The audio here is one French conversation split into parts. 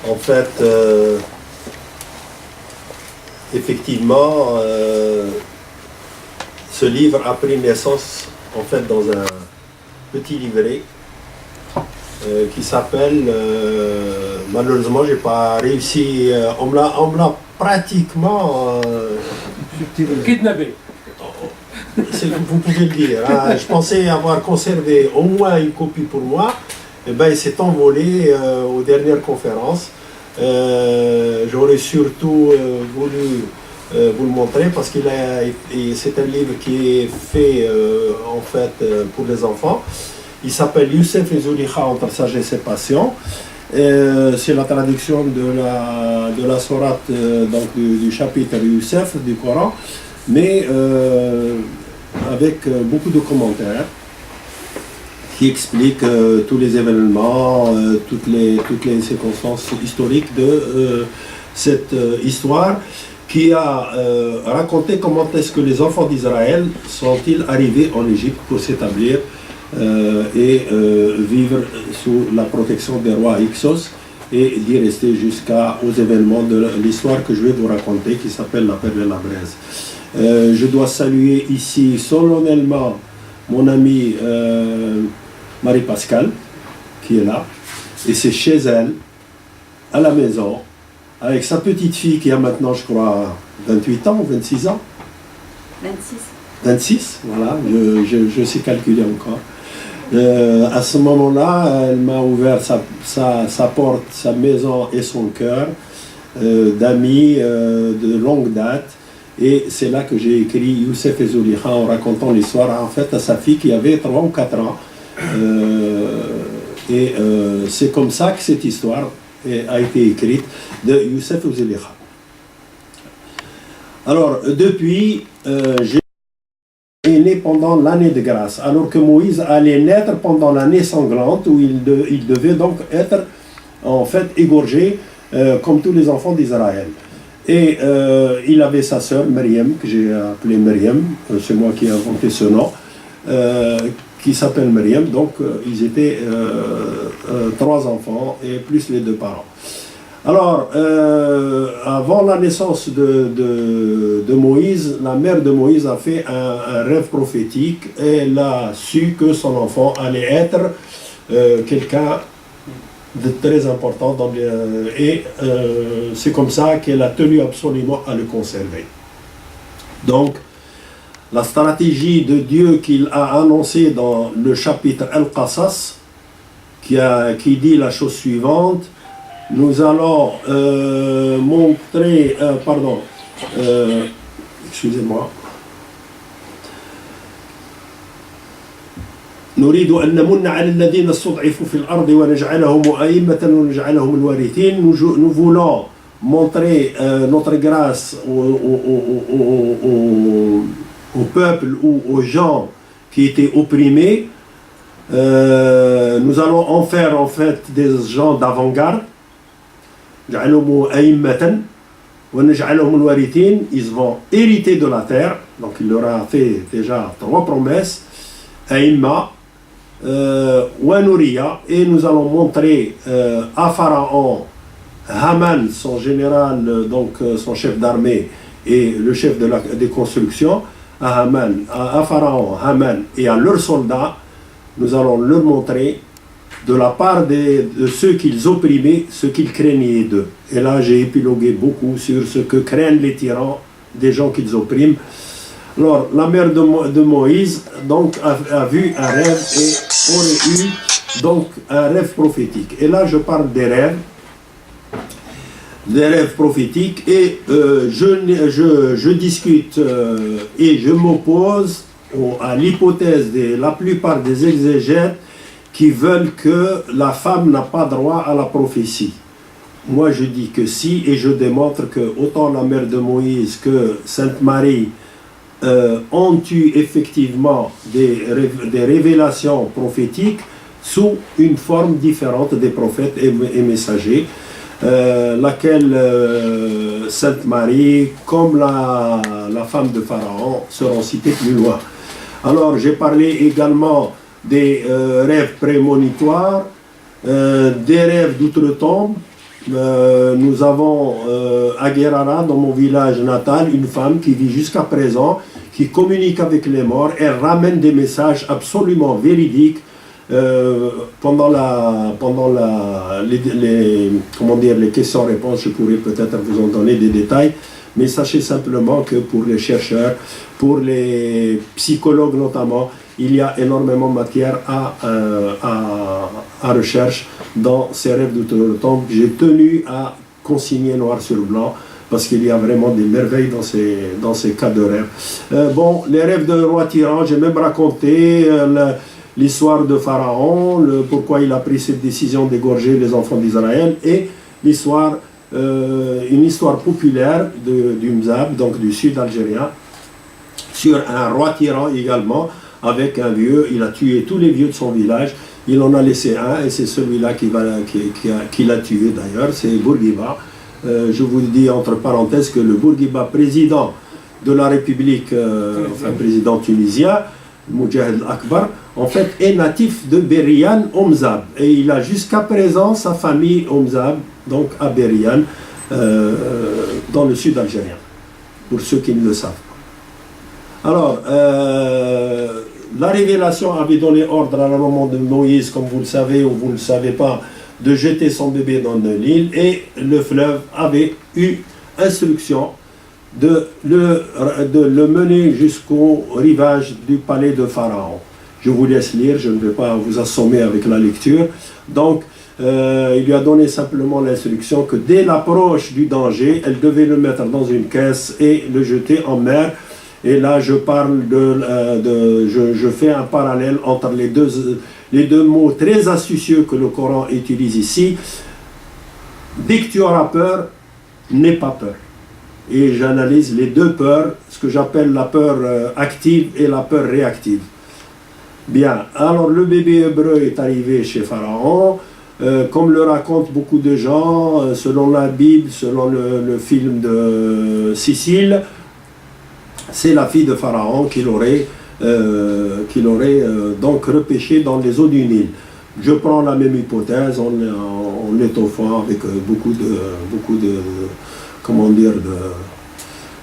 En fait, effectivement, ce livre a pris naissance en fait dans un petit livret qui s'appelle, malheureusement j'ai pas réussi, on me l'a pratiquement kidnappé. Vous pouvez le dire, hein. Je pensais avoir conservé au moins une copie pour moi, et ben il s'est envolé aux dernières conférences. J'aurais surtout voulu vous le montrer parce qu'il c'est un livre qui est fait en fait pour les enfants. Il s'appelle Youssef et Zulikha entre sagesse et passion. C'est la traduction de la sourate donc du chapitre Youssef du Coran, mais avec beaucoup de commentaires qui expliquent tous les événements, toutes les circonstances historiques de cette histoire qui a raconté comment est-ce que les enfants d'Israël sont-ils arrivés en Égypte pour s'établir et vivre sous la protection des rois Hyksos et d'y rester jusqu'aux événements de l'histoire que je vais vous raconter qui s'appelle la perle et la braise. Je dois saluer ici solennellement mon amie Marie-Pascale qui est là, et c'est chez elle, à la maison, avec sa petite fille qui a maintenant, je crois, 28 ans ou 26 ans. 26. 26, voilà, je sais calculer encore. À ce moment-là, elle m'a ouvert sa porte, sa maison et son cœur d'amis de longue date. Et c'est là que j'ai écrit Youssef et Zulikha en racontant l'histoire en fait à sa fille qui avait 3 ou 4 ans. C'est comme ça que cette histoire a été écrite de Youssef et Zulikha. Alors, depuis, j'ai né pendant l'année de grâce, alors que Moïse allait naître pendant l'année sanglante où il devait donc être en fait égorgé comme tous les enfants d'Israël. Et il avait sa sœur Myriam, que j'ai appelée Myriam, c'est moi qui ai inventé ce nom, qui s'appelle Myriam, donc ils étaient 3 enfants et plus les 2 parents. Alors, avant la naissance de Moïse, la mère de Moïse a fait un rêve prophétique et elle a su que son enfant allait être quelqu'un de très important c'est comme ça qu'elle a tenu absolument à le conserver. Donc, la stratégie de Dieu qu'il a annoncée dans le chapitre Al-Qasas, qui dit la chose suivante, nous allons montrer, excusez-moi, نريد أن نمن على الذين استضعفوا في الأرض ونجعلهم أئمة ونجعلهم الوارثين. Nous voulons montrer notre grâce au peuple ou aux gens qui étaient opprimés. Nous allons en faire en fait des gens d'avant-garde. نجعلهم أئمة ونجعلهم الوارثين. Ils vont hériter de la terre. Donc il leur a fait déjà 3 promesses. Aïma, Wanouria, et nous allons montrer à Pharaon, Haman, son général, donc son chef d'armée et le chef des constructions, à Pharaon, Haman et à leurs soldats, nous allons leur montrer de la part de ceux qu'ils opprimaient, ce qu'ils craignaient d'eux. Et là j'ai épilogué beaucoup sur ce que craignent les tyrans des gens qu'ils oppriment. Alors, la mère de Moïse donc, a vu un rêve et aurait eu donc un rêve prophétique. Et là, je parle des rêves prophétiques, et je discute et je m'oppose à l'hypothèse de la plupart des exégètes qui veulent que la femme n'a pas droit à la prophétie. Moi, je dis que si, et je démontre que autant la mère de Moïse que Sainte Marie ont eu effectivement des révélations prophétiques sous une forme différente des prophètes et messagers, laquelle Sainte Marie, comme la femme de Pharaon, seront citées plus loin. Alors j'ai parlé également des rêves prémonitoires, des rêves d'outre-tombe, nous avons à Guerrara, dans mon village natal, une femme qui vit jusqu'à présent, qui communique avec les morts, elle ramène des messages absolument véridiques. Pendant les questions-réponses, je pourrais peut-être vous en donner des détails, mais sachez simplement que pour les chercheurs, pour les psychologues notamment, il y a énormément de matière à recherche dans ces rêves d'outre-tombe. J'ai tenu à consigner noir sur blanc parce qu'il y a vraiment des merveilles dans ces cas de rêves. Bon, les rêves de roi tyran, j'ai même raconté l'histoire de Pharaon, pourquoi il a pris cette décision d'égorger les enfants d'Israël, et l'histoire, une histoire populaire du Mzab, donc du sud algérien, sur un roi tyran également, avec un vieux. Il a tué tous les vieux de son village, il en a laissé un, et c'est celui-là qui l'a tué d'ailleurs, c'est Bourguiba. Je vous dis entre parenthèses que le Bourguiba, président de la République, enfin président tunisien, Moudjahid Akbar, en fait est natif de Berian au Mzab, et il a jusqu'à présent sa famille au Mzab, donc à Berian, dans le sud algérien, pour ceux qui ne le savent pas. Alors, la révélation avait donné ordre à la maman de Moïse, comme vous le savez ou vous ne le savez pas, de jeter son bébé dans le Nil, et le fleuve avait eu instruction de le mener jusqu'au rivage du palais de Pharaon. Je vous laisse lire, je ne vais pas vous assommer avec la lecture. Donc, il lui a donné simplement l'instruction que dès l'approche du danger, elle devait le mettre dans une caisse et le jeter en mer. Et là, je parle je fais un parallèle entre les deux mots très astucieux que le Coran utilise ici. Dès que tu auras peur, n'aie pas peur. Et j'analyse les deux peurs, ce que j'appelle la peur active et la peur réactive. Bien, alors le bébé hébreu est arrivé chez Pharaon, comme le racontent beaucoup de gens, selon la Bible, selon le film de Sicile, c'est la fille de Pharaon qu'il aurait donc repêché dans les eaux du Nil. Je prends la même hypothèse en étoffant avec beaucoup de comment dire,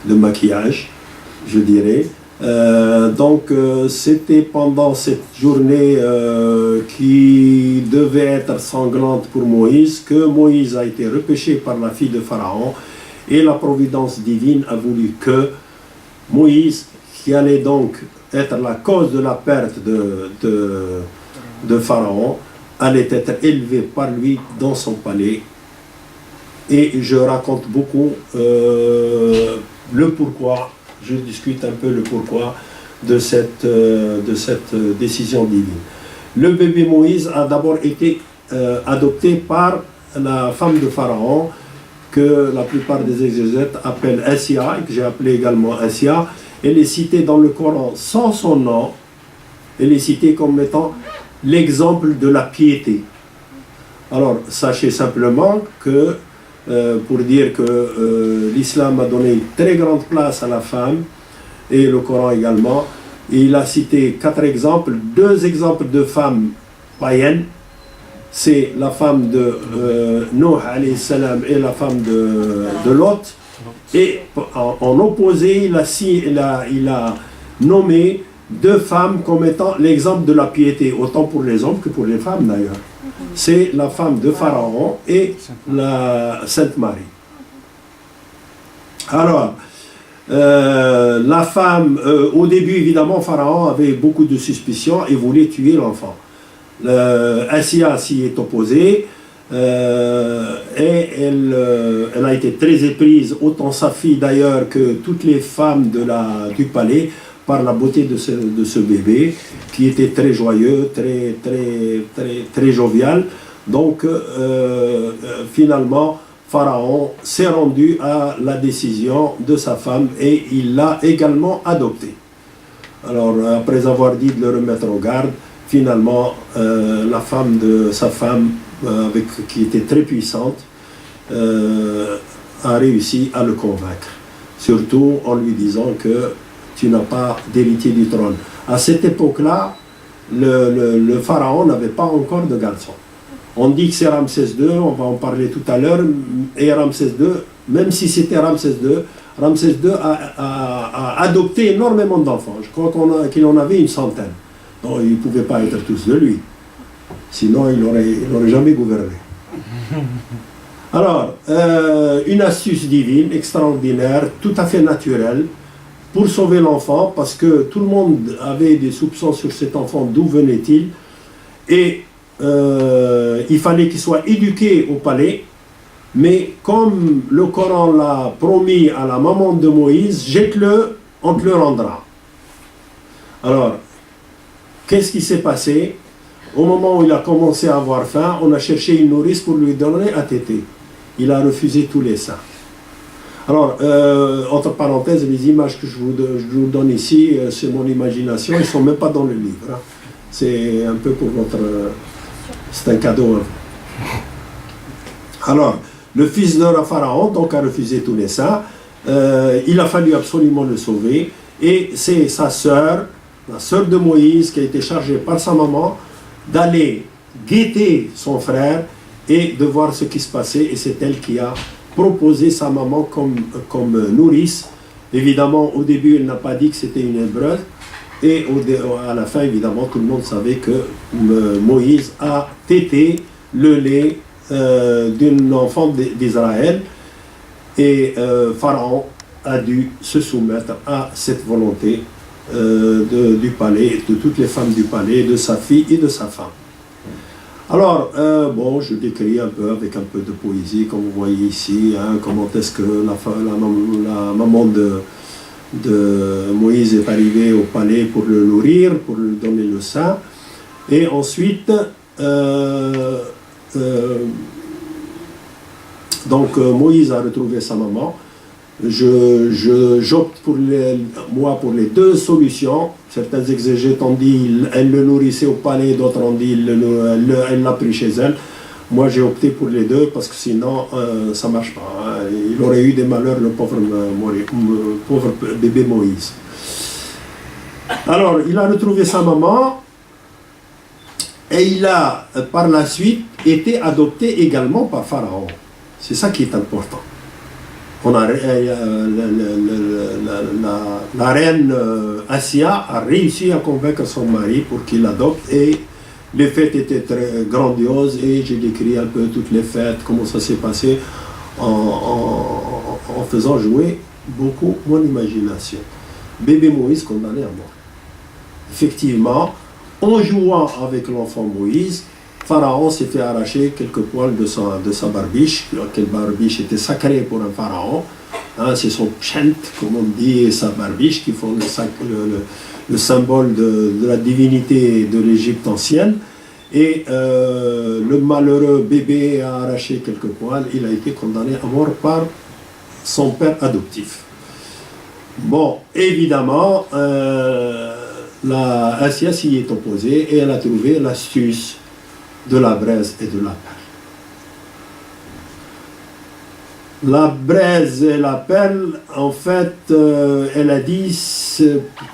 de maquillage, je dirais. Donc c'était pendant cette journée qui devait être sanglante pour Moïse que Moïse a été repêché par la fille de Pharaon, et la providence divine a voulu que Moïse, qui allait donc être la cause de la perte de Pharaon, allait être élevé par lui dans son palais. Et je raconte beaucoup le pourquoi, je discute un peu le pourquoi de cette décision divine. Le bébé Moïse a d'abord été adopté par la femme de Pharaon, que la plupart des exégètes appellent Assia, et que j'ai appelé également Assia. Elle est citée dans le Coran sans son nom, elle est citée comme étant l'exemple de la piété. Alors, sachez simplement que pour dire que l'islam a donné une très grande place à la femme, et le Coran également. Il a cité 4 exemples, 2 exemples de femmes païennes, c'est la femme de Nuh alayhi salam et la femme de Lot, et en opposé il a nommé 2 femmes comme étant l'exemple de la piété, autant pour les hommes que pour les femmes d'ailleurs. C'est la femme de Pharaon et la Sainte Marie. Alors, la femme, au début évidemment, Pharaon avait beaucoup de suspicions et voulait tuer l'enfant. Assia s'y est opposée, et elle a été très éprise, autant sa fille d'ailleurs que toutes les femmes du palais, par la beauté de ce bébé, qui était très joyeux, très jovial. Donc, finalement, Pharaon s'est rendu à la décision de sa femme et il l'a également adopté. Alors, après avoir dit de le remettre en garde, finalement, sa femme, qui était très puissante, a réussi à le convaincre. Surtout en lui disant que tu n'as pas d'héritier du trône. À cette époque-là, le pharaon n'avait pas encore de garçon. On dit que c'est Ramsès II, on va en parler tout à l'heure, et Ramsès II, même si c'était Ramsès II a adopté énormément d'enfants. Je crois qu'il en avait une centaine. Donc ils ne pouvaient pas être tous de lui. Sinon, il n'aurait jamais gouverné. Alors, une astuce divine, extraordinaire, tout à fait naturelle, pour sauver l'enfant, parce que tout le monde avait des soupçons sur cet enfant, d'où venait-il, et il fallait qu'il soit éduqué au palais, mais comme le Coran l'a promis à la maman de Moïse, jette-le, on te le rendra. Alors, qu'est-ce qui s'est passé? Au moment où il a commencé à avoir faim, on a cherché une nourrice pour lui donner à téter. Il a refusé tous les seins. Alors, entre parenthèses, les images que je vous donne ici, c'est mon imagination, ils ne sont même pas dans le livre. Hein. C'est un peu pour votre... c'est un cadeau. Hein. Alors, le fils de Pharaon donc, a refusé tous les seins. Il a fallu absolument le sauver. Et c'est sa sœur, la sœur de Moïse, qui a été chargée par sa maman, d'aller guetter son frère et de voir ce qui se passait. Et c'est elle qui a proposé sa maman comme nourrice. Évidemment, au début, elle n'a pas dit que c'était une Hébreuse. Et à la fin, évidemment, tout le monde savait que Moïse a tété le lait d'un enfant d'Israël. Et Pharaon a dû se soumettre à cette volonté du palais, de toutes les femmes du palais, de sa fille et de sa femme. Alors, bon, je décris un peu avec un peu de poésie, comme vous voyez ici, hein, comment est-ce que la maman de Moïse est arrivée au palais pour le nourrir, pour lui donner le sein. Et ensuite, donc Moïse a retrouvé sa maman. J'opte pour pour les deux solutions. Certains exégètes ont dit elle le nourrissait au palais, d'autres ont dit elle l'a pris chez elle. Moi j'ai opté pour les deux parce que sinon ça ne marche pas. Hein. Il aurait eu des malheurs, le pauvre bébé Moïse. Alors il a retrouvé sa maman et il a par la suite été adopté également par Pharaon. C'est ça qui est important. La reine Assia a réussi à convaincre son mari pour qu'il l'adopte et les fêtes étaient très grandioses et j'ai décrit un peu toutes les fêtes, comment ça s'est passé en faisant jouer beaucoup mon imagination. Bébé Moïse condamné à mort. Effectivement, en jouant avec l'enfant Moïse, Pharaon s'est fait arracher quelques poils de sa barbiche. Quelle barbiche était sacrée pour un pharaon. Hein, c'est son pshent, comme on dit, et sa barbiche qui font le symbole de la divinité de l'Égypte ancienne. Et le malheureux bébé a arraché quelques poils. Il a été condamné à mort par son père adoptif. Bon, évidemment, la Assia s'y est opposée et elle a trouvé l'astuce de la braise et de la perle. La braise et la perle, en fait, elle a dit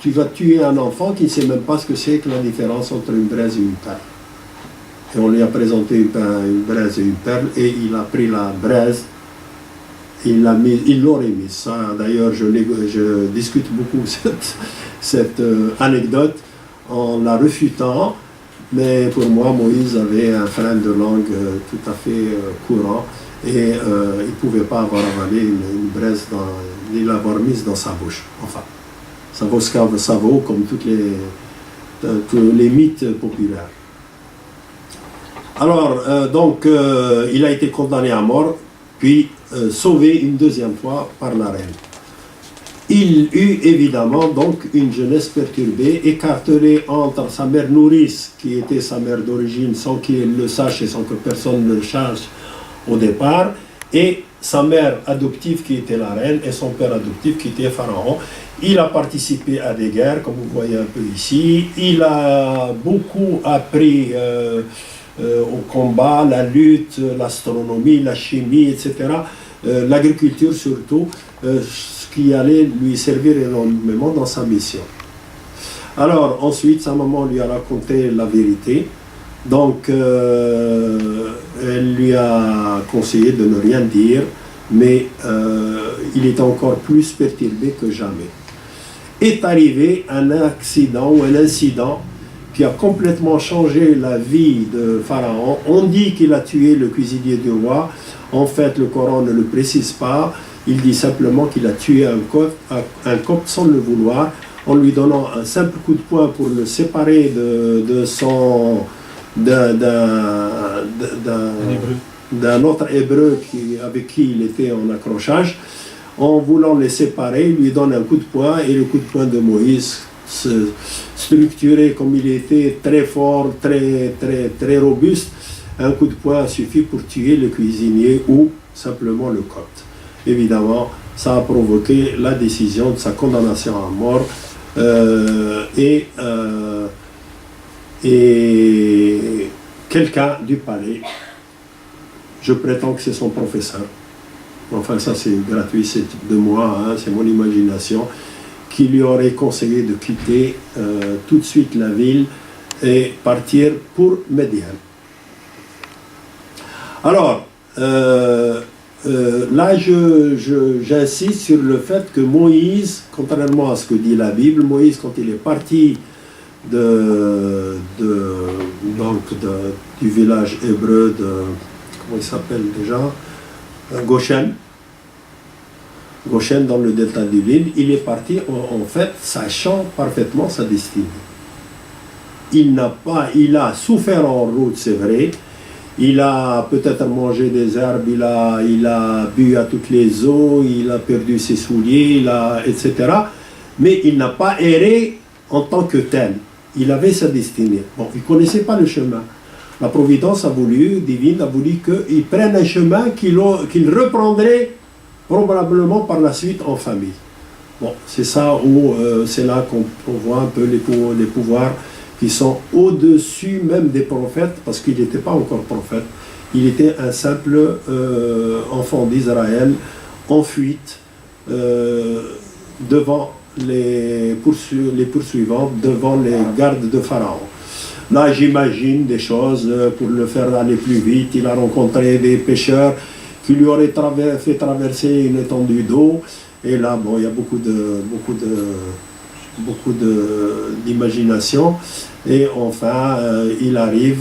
tu vas tuer un enfant qui ne sait même pas ce que c'est que la différence entre une braise et une perle. Et on lui a présenté une braise et une perle et il a pris la braise, il l'aurait mis. Ça, d'ailleurs, je discute beaucoup cette anecdote en la refutant. Mais pour moi, Moïse avait un frein de langue tout à fait courant et il ne pouvait pas avoir avalé une braise, ni l'avoir mise dans sa bouche. Enfin, ça vaut ce que ça vaut, comme tous les mythes populaires. Alors, donc, il a été condamné à mort, puis sauvé une deuxième fois par la reine. Il eut évidemment donc une jeunesse perturbée, écartelée entre sa mère nourrice, qui était sa mère d'origine, sans qu'il le sache et sans que personne ne le sache au départ, et sa mère adoptive qui était la reine, et son père adoptif qui était Pharaon. Il a participé à des guerres, comme vous voyez un peu ici. Il a beaucoup appris au combat, la lutte, l'astronomie, la chimie, etc. L'agriculture surtout. Qui allait lui servir énormément dans sa mission. Alors ensuite, sa maman lui a raconté la vérité, Donc, elle lui a conseillé de ne rien dire, mais il est encore plus perturbé que jamais. Est arrivé un accident ou un incident qui a complètement changé la vie de Pharaon. On dit qu'il a tué le cuisinier du roi. En fait, le Coran ne le précise pas. Il dit simplement qu'il a tué un copte sans le vouloir, en lui donnant un simple coup de poing pour le séparer d'un autre hébreu avec qui il était en accrochage. En voulant les séparer, il lui donne un coup de poing, et le coup de poing de Moïse, structuré comme il était, très fort, très robuste, un coup de poing a suffi pour tuer le cuisinier ou simplement le copte. Évidemment, ça a provoqué la décision de sa condamnation à mort, et quelqu'un du palais, je prétends que c'est son professeur, enfin ça c'est gratuit, c'est de moi, hein, c'est mon imagination, qui lui aurait conseillé de quitter tout de suite la ville et partir pour Médiane. Alors, là j'insiste sur le fait que Moïse, contrairement à ce que dit la Bible, Moïse, quand il est parti du village hébreu de, comment il s'appelle déjà, Goshen dans le delta du Nil, il est parti en fait sachant parfaitement sa destinée. Il a souffert en route, c'est vrai. Il a peut-être mangé des herbes, il a bu à toutes les eaux, il a perdu ses souliers, etc. Mais il n'a pas erré en tant que tel. Il avait sa destinée. Bon, il ne connaissait pas le chemin. La Providence divine a voulu qu'il prenne un chemin qu'il reprendrait probablement par la suite en famille. Bon, c'est c'est là qu'on voit un peu les pouvoirs qui sont au-dessus même des prophètes, parce qu'il n'était pas encore prophète. Il était un simple enfant d'Israël en fuite devant les poursuivants, devant les gardes de Pharaon. Là, j'imagine des choses pour le faire aller plus vite. Il a rencontré des pêcheurs qui lui auraient fait traverser une étendue d'eau. Et là, bon, il y a beaucoup d'imagination. Et enfin, il arrive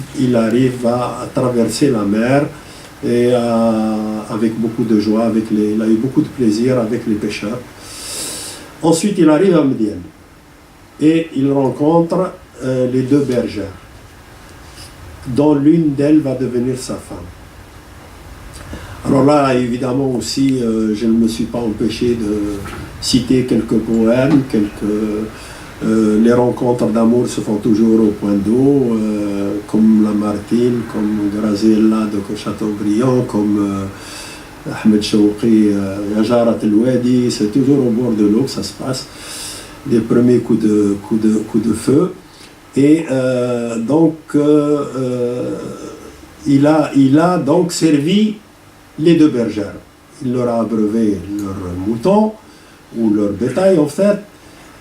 à traverser la mer et avec beaucoup de joie, il a eu beaucoup de plaisir avec les pêcheurs. Ensuite, il arrive à Médiane et il rencontre les deux bergères, dont l'une d'elles va devenir sa femme. Alors là, évidemment aussi, je ne me suis pas empêché de citer quelques poèmes, les rencontres d'amour se font toujours au point d'eau, comme Lamartine, comme Graziella de Chateaubriand, comme Ahmed Shawqi, Yajarat el-Wadi, c'est toujours au bord de l'eau que ça se passe, des premiers coups de feu. Et donc, il a donc servi les deux bergères. Il leur a abreuvé leurs moutons, ou leur bétail en fait,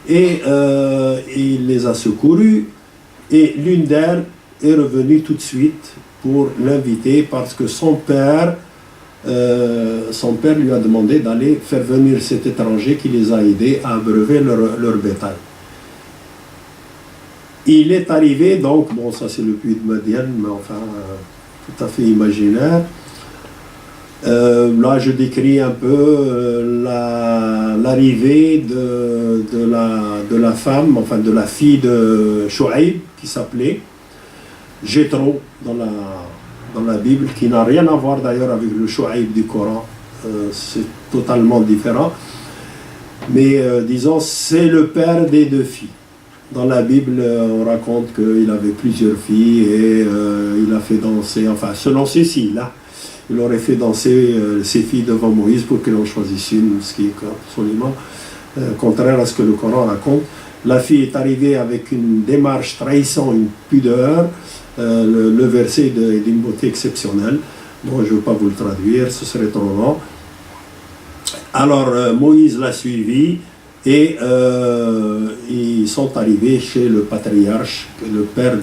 et il les a secourus, et l'une d'elles est revenue tout de suite pour l'inviter parce que son père lui a demandé d'aller faire venir cet étranger qui les a aidés à abreuver leur bétail. Il est arrivé donc, bon ça c'est le puits de Médiane, mais enfin tout à fait imaginaire. Là je décris un peu l'arrivée de la femme, enfin de la fille de Chouaïb, qui s'appelait Jéthro dans la Bible, qui n'a rien à voir d'ailleurs avec le Chouaïb du Coran, c'est totalement différent, mais disons c'est le père des deux filles. Dans la Bible, on raconte qu'il avait plusieurs filles et il a fait danser, enfin selon Cécile, hein, il aurait fait danser ses filles devant Moïse pour qu'il en choisisse une, ce qui est absolument contraire à ce que le Coran raconte. La fille est arrivée avec une démarche trahissant une pudeur, le verset est d'une beauté exceptionnelle. Bon, je ne veux pas vous le traduire, ce serait trop long. Alors Moïse l'a suivi et ils sont arrivés chez le patriarche, le père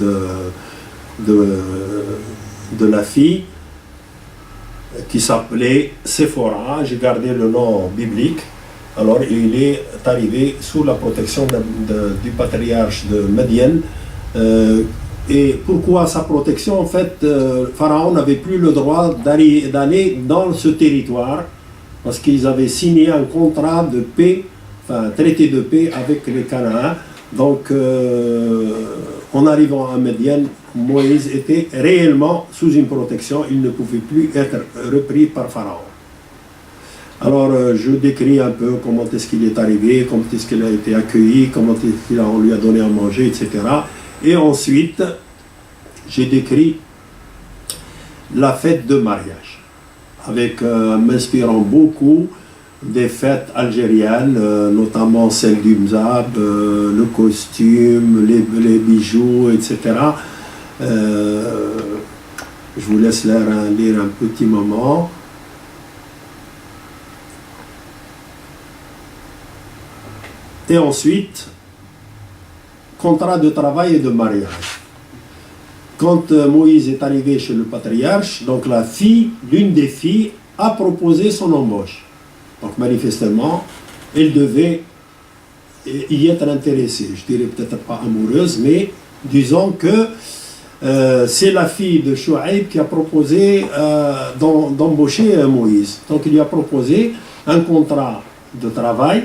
de la fille qui s'appelait Séphora. J'ai gardé le nom biblique. Alors il est arrivé sous la protection du patriarche de Madian. Et pourquoi sa protection? En fait, Pharaon n'avait plus le droit d'aller dans ce territoire parce qu'ils avaient signé un contrat de paix, enfin un traité de paix avec les Canaans. Donc, en arrivant à Madian, Moïse était réellement sous une protection. Il ne pouvait plus être repris par Pharaon. Alors, je décris un peu comment est-ce qu'il est arrivé, comment est-ce qu'il a été accueilli, comment est-ce qu'on lui a donné à manger, etc. Et ensuite, j'ai décrit la fête de mariage, avec m'inspirant beaucoup des fêtes algériennes, notamment celle du mzab, le costume, les bijoux, etc. Je vous laisse lire un petit moment. Et ensuite, contrat de travail et de mariage. Quand Moïse est arrivé chez le patriarche, donc la fille, l'une des filles, a proposé son embauche. Donc manifestement, elle devait y être intéressée. Je dirais peut-être pas amoureuse, mais disons que c'est la fille de Chouaïb qui a proposé d'embaucher Moïse. Donc il lui a proposé un contrat de travail,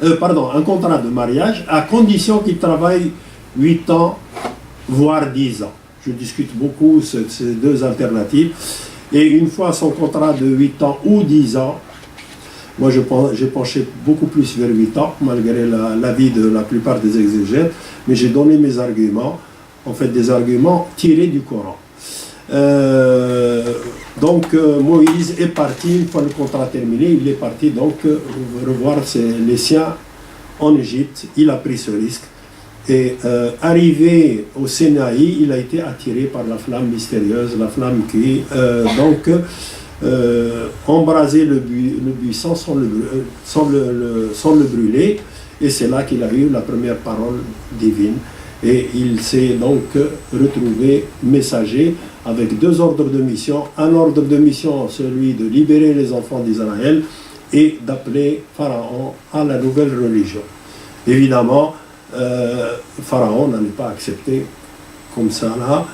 un contrat de mariage, à condition qu'il travaille 8 ans, voire 10 ans. Je discute beaucoup ces deux alternatives. Et une fois son contrat de 8 ans ou 10 ans, moi j'ai penché beaucoup plus vers 8 ans, malgré l'avis de la plupart des exégètes, mais j'ai donné mes arguments, en fait des arguments tirés du Coran. Donc Moïse est parti, une fois le contrat terminé, il est parti donc revoir les siens en Égypte. Il a pris ce risque. Et arrivé au Sinaï, il a été attiré par la flamme mystérieuse, la flamme qui embrasait le buisson sans le brûler. Et c'est là qu'il a eu la première parole divine. Et il s'est donc retrouvé messager avec 2 ordres de mission. Un ordre de mission, celui de libérer les enfants d'Israël et d'appeler Pharaon à la nouvelle religion. Évidemment, Pharaon n'allait pas accepter comme ça là.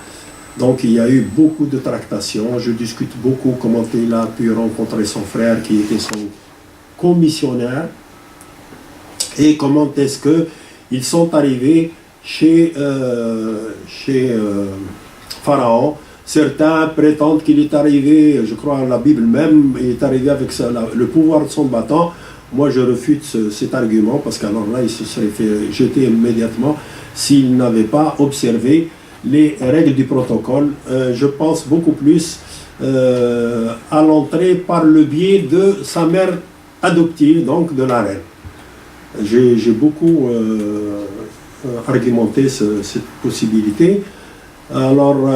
Donc il y a eu beaucoup de tractations. Je discute beaucoup comment il a pu rencontrer son frère qui était son commissionnaire et comment est-ce qu'ils sont arrivés chez Pharaon. Certains prétendent qu'il est arrivé, je crois la Bible même, il est arrivé avec le pouvoir de son bâton. Moi, je refute cet argument parce qu'alors là, il se serait fait jeter immédiatement s'il n'avait pas observé les règles du protocole. Je pense beaucoup plus à l'entrée par le biais de sa mère adoptive, donc de la reine. J'ai beaucoup argumenté cette possibilité. Alors,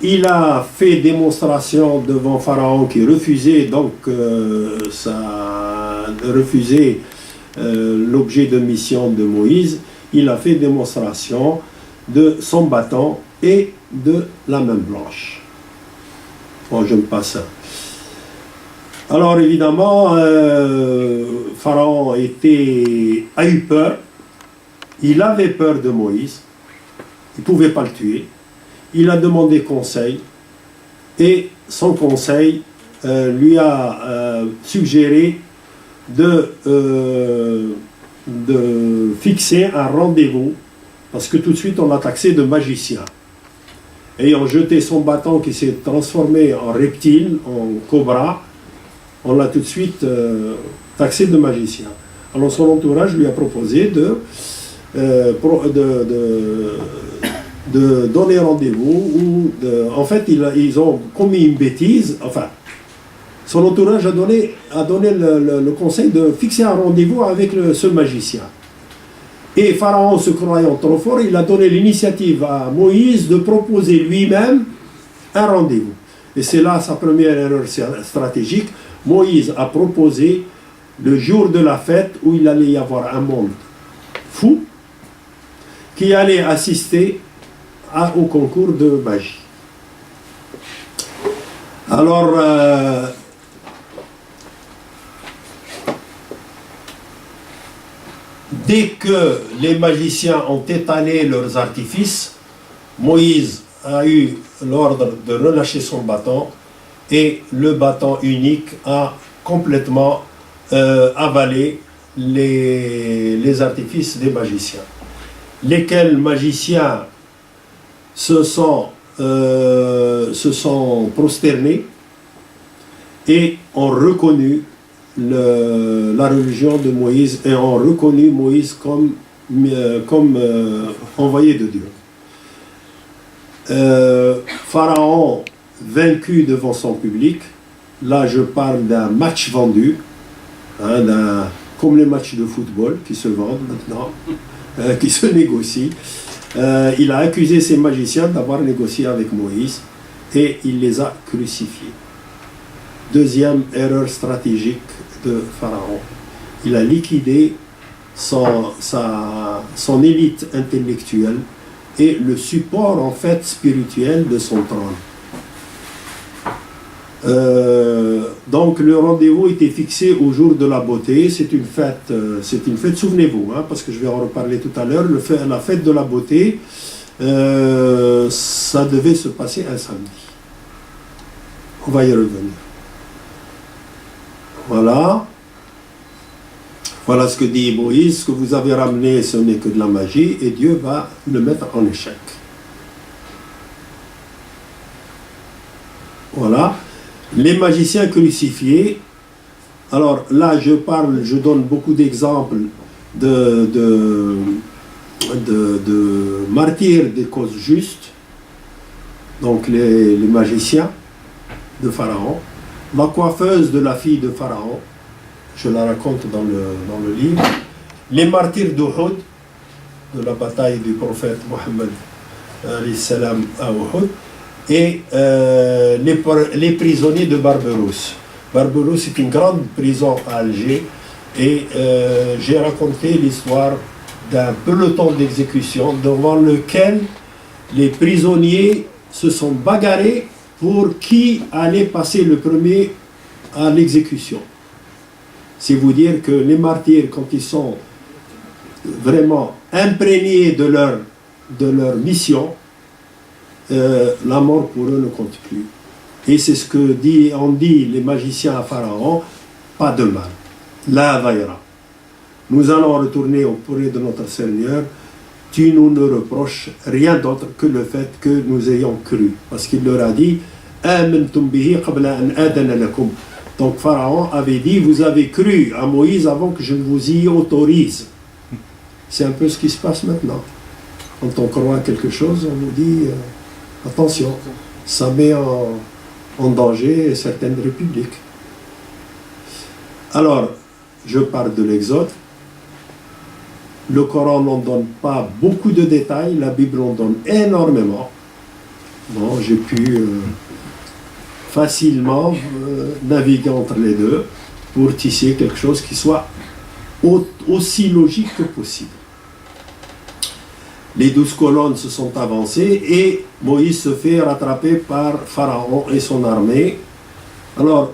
il a fait démonstration devant Pharaon qui refusait donc refuser l'objet de mission de Moïse. Il a fait démonstration de son bâton et de la main blanche. Bon, je me passe ça. Alors évidemment, Pharaon a eu peur. Il avait peur de Moïse. Il ne pouvait pas le tuer. Il a demandé conseil et son conseil lui a suggéré de fixer un rendez-vous parce que tout de suite on l'a taxé de magicien. Ayant jeté son bâton qui s'est transformé en reptile, en cobra, on l'a tout de suite taxé de magicien. Alors son entourage lui a proposé de donner rendez-vous. En fait, ils ont commis une bêtise. Enfin, son entourage a donné le conseil de fixer un rendez-vous avec ce magicien. Et Pharaon, se croyant trop fort, il a donné l'initiative à Moïse de proposer lui-même un rendez-vous. Et c'est là sa première erreur stratégique. Moïse a proposé le jour de la fête où il allait y avoir un monde fou qui allait assister au concours de magie. Alors, dès que les magiciens ont étalé leurs artifices, Moïse a eu l'ordre de relâcher son bâton et le bâton unique a complètement avalé les artifices des magiciens. Lesquels magiciens se sont prosternés et ont reconnu la religion de Moïse et ont reconnu Moïse comme envoyé de Dieu. Pharaon vaincu devant son public, là je parle d'un match vendu, hein, comme les matchs de football qui se vendent maintenant, qui se négocient. Il a accusé ces magiciens d'avoir négocié avec Moïse et il les a crucifiés. Deuxième erreur stratégique de Pharaon. Il a liquidé son élite intellectuelle et le support en fait spirituel de son trône. Donc le rendez-vous était fixé au jour de la beauté. C'est une fête, souvenez-vous, hein, parce que je vais en reparler tout à l'heure. La fête de la beauté, ça devait se passer un samedi. On va y revenir. Voilà. Voilà ce que dit Moïse. Ce que vous avez ramené, ce n'est que de la magie, et Dieu va le mettre en échec. Voilà. Les magiciens crucifiés. Alors là, je donne beaucoup d'exemples de martyrs des causes justes. Donc les magiciens de Pharaon. La coiffeuse de la fille de Pharaon, je la raconte dans le livre. Les martyrs d'Uhud, de la bataille du prophète Mohammed à Uhud. Et les prisonniers de Barberousse. Barberousse est une grande prison à Alger et j'ai raconté l'histoire d'un peloton d'exécution devant lequel les prisonniers se sont bagarrés pour qui allait passer le premier à l'exécution. C'est vous dire que les martyrs, quand ils sont vraiment imprégnés de leur mission, la mort pour eux ne compte plus. Et c'est ce que on dit les magiciens à Pharaon, pas de mal. La vaïra. Nous allons retourner auprès de notre Seigneur. Tu nous ne reproches rien d'autre que le fait que nous ayons cru. Parce qu'il leur a dit donc Pharaon avait dit, vous avez cru à Moïse avant que je ne vous y autorise. C'est un peu ce qui se passe maintenant. Quand on croit à quelque chose, on nous dit attention, ça met en danger certaines républiques. Alors, je parle de l'Exode. Le Coran n'en donne pas beaucoup de détails, la Bible en donne énormément. Bon, j'ai pu facilement naviguer entre les deux pour tisser quelque chose qui soit aussi logique que possible. Les 12 colonnes se sont avancées et Moïse se fait rattraper par Pharaon et son armée. Alors,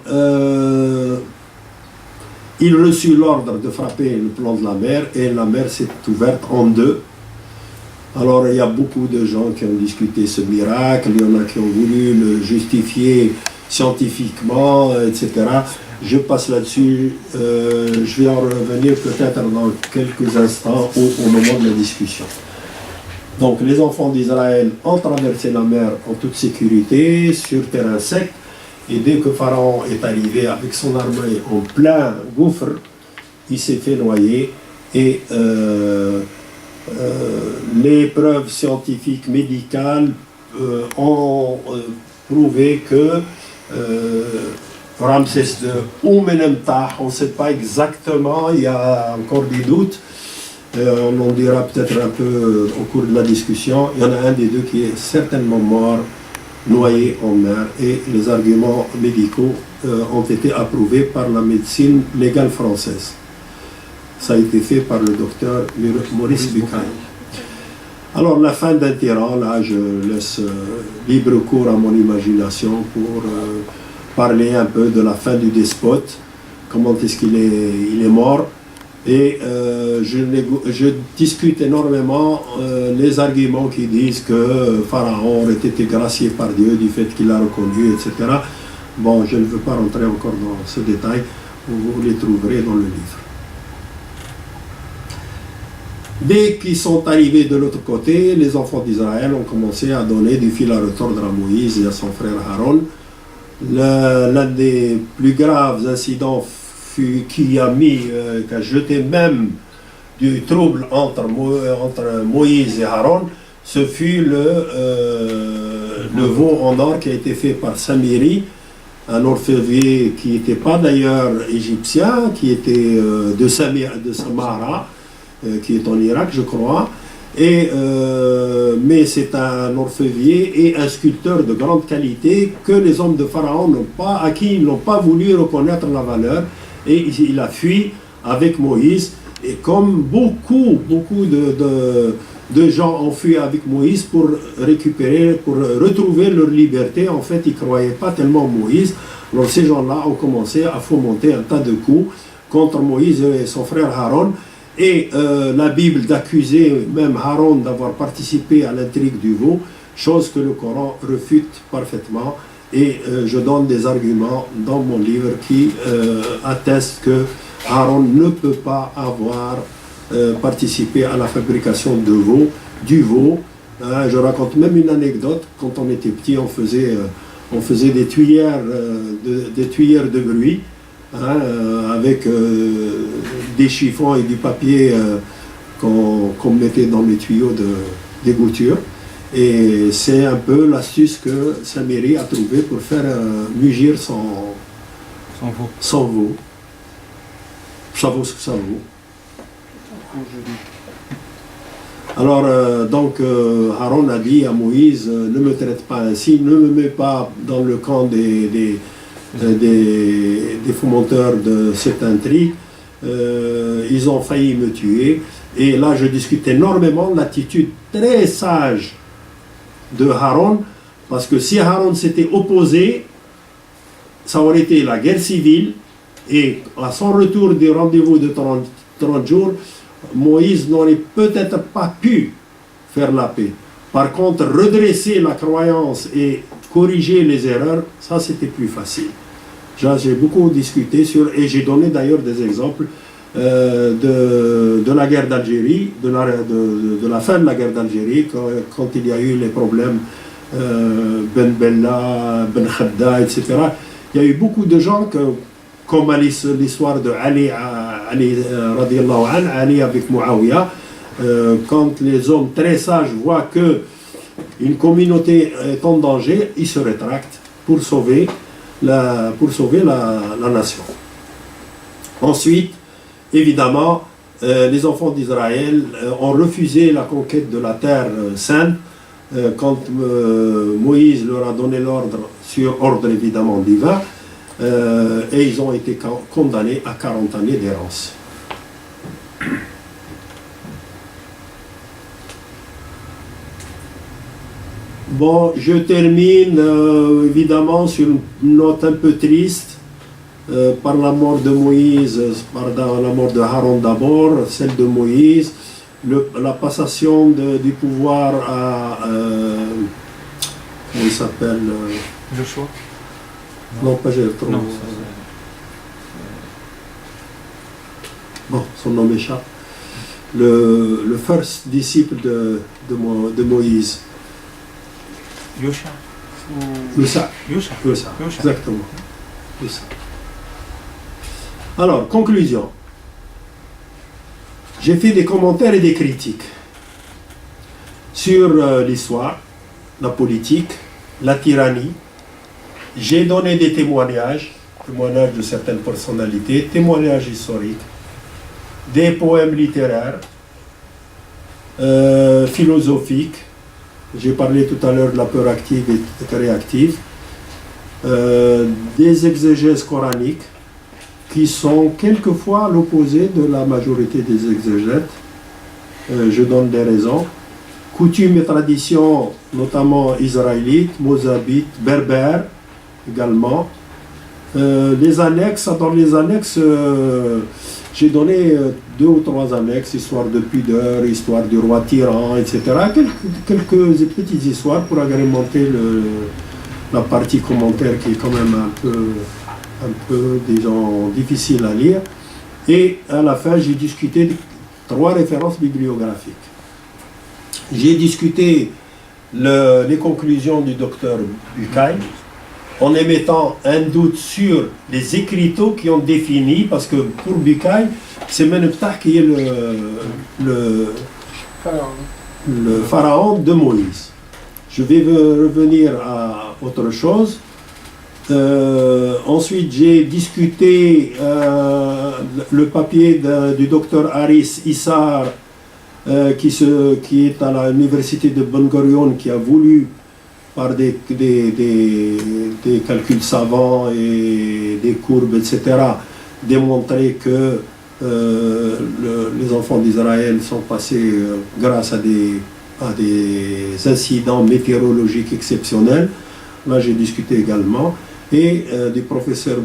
il reçut l'ordre de frapper le plan de la mer et la mer s'est ouverte en deux. Alors, il y a beaucoup de gens qui ont discuté ce miracle, il y en a qui ont voulu le justifier scientifiquement, etc. Je passe là-dessus, je vais en revenir peut-être dans quelques instants au moment de la discussion. Donc, les enfants d'Israël ont traversé la mer en toute sécurité, sur terrain sec, et dès que Pharaon est arrivé avec son armée en plein gouffre, il s'est fait noyer, et les preuves scientifiques, médicales ont prouvé que Ramsès II ou Menemtah, on ne sait pas exactement, il y a encore des doutes, on en dira peut-être un peu au cours de la discussion. Il y en a un des deux qui est certainement mort, noyé en mer, et les arguments médicaux ont été approuvés par la médecine légale française. Ça a été fait par le docteur Maurice Bucaille. Alors, la fin d'un tyran, là, je laisse libre cours à mon imagination pour parler un peu de la fin du despote, comment est-ce qu'il est mort. Et je discute énormément les arguments qui disent que Pharaon aurait été gracié par Dieu du fait qu'il l'a reconnu, etc. Bon, je ne veux pas rentrer encore dans ce détail, vous les trouverez dans le livre. Dès qu'ils sont arrivés de l'autre côté, les enfants d'Israël ont commencé à donner du fil à retordre à Moïse et à son frère Aaron. L'un des plus graves incidents qui a jeté même du trouble entre Moïse et Aaron, ce fut le veau en or qui a été fait par Samiri, un orfèvrier qui n'était pas d'ailleurs égyptien, qui était de Samara, qui est en Irak, je crois, mais c'est un orfèvrier et un sculpteur de grande qualité que les hommes de Pharaon à qui ils n'ont pas voulu reconnaître la valeur, et il a fui avec Moïse, et comme beaucoup de gens ont fui avec Moïse pour retrouver leur liberté, en fait ils ne croyaient pas tellement Moïse. Alors ces gens-là ont commencé à fomenter un tas de coups contre Moïse et son frère Aaron, et la Bible d'accuser même Aaron d'avoir participé à l'intrigue du veau, chose que le Coran refute parfaitement, et je donne des arguments dans mon livre qui attestent que Aaron ne peut pas avoir participé à la fabrication du veau. Je raconte même une anecdote. Quand on était petit, on faisait des tuyères de bruit, avec des chiffons et du papier qu'on mettait dans les tuyaux d'égoutture. Et c'est un peu l'astuce que Samiri a trouvée pour faire mugir son veau. Ça vaut ce que ça vaut. Alors, Aaron a dit à Moïse, ne me traite pas ainsi, ne me mets pas dans le camp des fomenteurs de cette intrigue. Ils ont failli me tuer. Et là, je discute énormément de l'attitude très sage de Aaron, parce que si Aaron s'était opposé, ça aurait été la guerre civile, et à son retour du rendez-vous de 30 jours, Moïse n'aurait peut-être pas pu faire la paix. Par contre, redresser la croyance et corriger les erreurs, ça c'était plus facile. J'ai beaucoup discuté et j'ai donné d'ailleurs des exemples de la guerre d'Algérie, de la fin de la guerre d'Algérie, quand il y a eu les problèmes Ben Bella, Ben Khadda, etc. Il y a eu beaucoup de gens comme l'histoire de Ali radiallahu anhu, Ali avec Muawiyah, quand les hommes très sages voient qu'une communauté est en danger, ils se rétractent pour sauver la nation. Ensuite, évidemment, les enfants d'Israël ont refusé la conquête de la terre sainte quand Moïse leur a donné l'ordre, sur ordre évidemment divin, et ils ont été condamnés à 40 années d'errance. Bon, je termine évidemment sur une note un peu triste, par la mort de Moïse, par la mort de Aaron d'abord, celle de Moïse, la passation du pouvoir à... comment il s'appelle Joshua. Non, pas Jethro. Bon, son nom m'échappe. Le first disciple de Moïse. Yosha. Exactement. Yosha. Alors, conclusion. J'ai fait des commentaires et des critiques sur l'histoire, la politique, la tyrannie. J'ai donné des témoignages de certaines personnalités, témoignages historiques, des poèmes littéraires, philosophiques. J'ai parlé tout à l'heure de la peur active et réactive, des exégèses coraniques qui sont quelquefois l'opposé de la majorité des exégètes. Je donne des raisons. Coutumes et traditions, notamment israélites, mozabites, berbères également, Les annexes, dans les annexes, j'ai donné 2 ou 3 annexes, histoire de pudeur, histoire du roi tyran, etc. Quelques petites histoires pour agrémenter la partie commentaire qui est quand même un peu, disons, difficile à lire. Et à la fin, j'ai discuté de 3 références bibliographiques. J'ai discuté les conclusions du docteur Bucaille, en émettant un doute sur les écriteaux qui ont défini, parce que pour Bucaille, c'est Meneptah qui est le pharaon de Moïse. Je vais revenir à autre chose. Ensuite, j'ai discuté le papier du docteur Haris Issar, qui est à l'université de Ben Gurion, qui a voulu, par des calculs savants et des courbes, etc., démontrer que les enfants d'Israël sont passés grâce à des incidents météorologiques exceptionnels. Là, j'ai discuté également. Et du professeur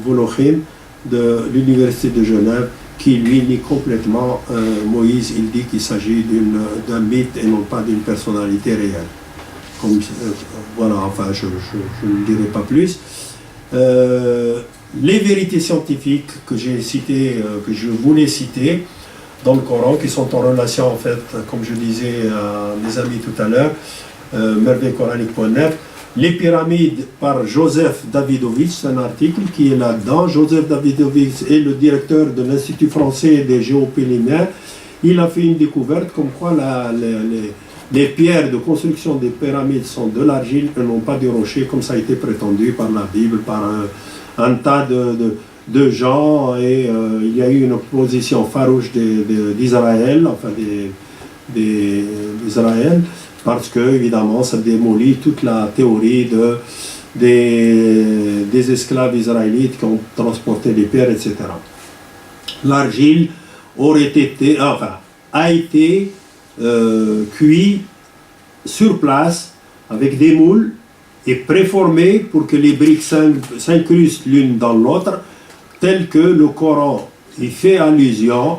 Volochin de l'université de Genève, qui lui nie complètement Moïse. Il dit qu'il s'agit d'un mythe et non pas d'une personnalité réelle. Voilà, enfin, je ne dirai pas plus. Les vérités scientifiques que j'ai citées, que je voulais citer dans le Coran, qui sont en relation, en fait, comme je disais à mes amis tout à l'heure, merveillecoranique.net. Les pyramides par Joseph Davidovich, c'est un article qui est là-dedans. Joseph Davidovich est le directeur de l'Institut français des géopolymères. Il a fait une découverte comme quoi les pierres de construction des pyramides sont de l'argile et non pas du rocher, comme ça a été prétendu par la Bible, par un tas de gens. Et il y a eu une opposition farouche d'Israël, enfin d'Israël, parce que, évidemment, ça démolit toute la théorie des esclaves israélites qui ont transporté les pierres, etc. L'argile a été cuit sur place avec des moules et préformé pour que les briques s'incrustent l'une dans l'autre, tel que le Coran y fait allusion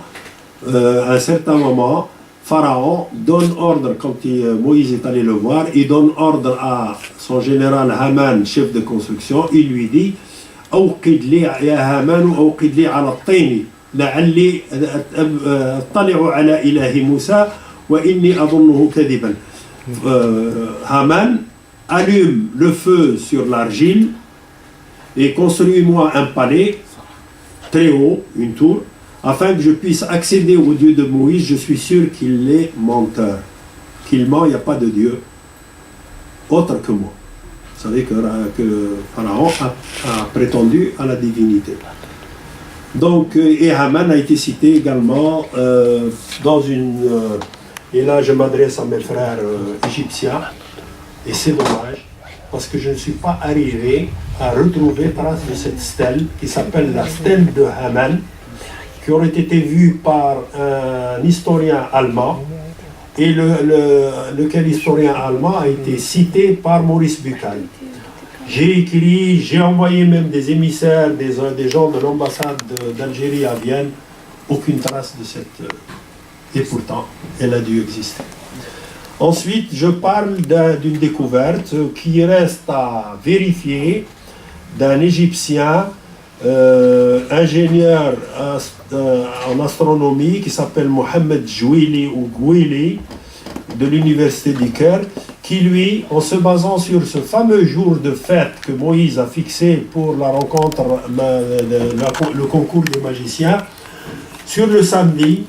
à un certain moment. Pharaon donne ordre, quand Moïse est allé le voir, il donne ordre à son général Haman, chef de construction, il lui dit أوقد لي يا هامان أوقد لي على الطين لعلي أطلع على إله موسى وإني أظنه كذبا. Haman allume le feu sur l'argile et construis-moi un palais très haut, une tour, afin que je puisse accéder au Dieu de Moïse. Je suis sûr qu'il est menteur, qu'il ment, il n'y a pas de Dieu autre que moi. Vous savez que Pharaon a prétendu à la divinité. Donc, et Haman a été cité également dans une... et là, je m'adresse à mes frères égyptiens, et c'est dommage, parce que je ne suis pas arrivé à retrouver trace de cette stèle, qui s'appelle la stèle de Haman, qui aurait été vue par un historien allemand, et lequel historien allemand a été cité par Maurice Bucaille. J'ai écrit, j'ai envoyé même des émissaires, des gens de l'ambassade d'Algérie à Vienne, aucune trace de cette... et pourtant, elle a dû exister. Ensuite, je parle d'une découverte qui reste à vérifier, d'un Égyptien, ingénieur en astronomie qui s'appelle Mohamed Jouili ou Gouili de l'université du Caire, qui lui, en se basant sur ce fameux jour de fête que Moïse a fixé pour la rencontre, le concours des magiciens, sur le samedi,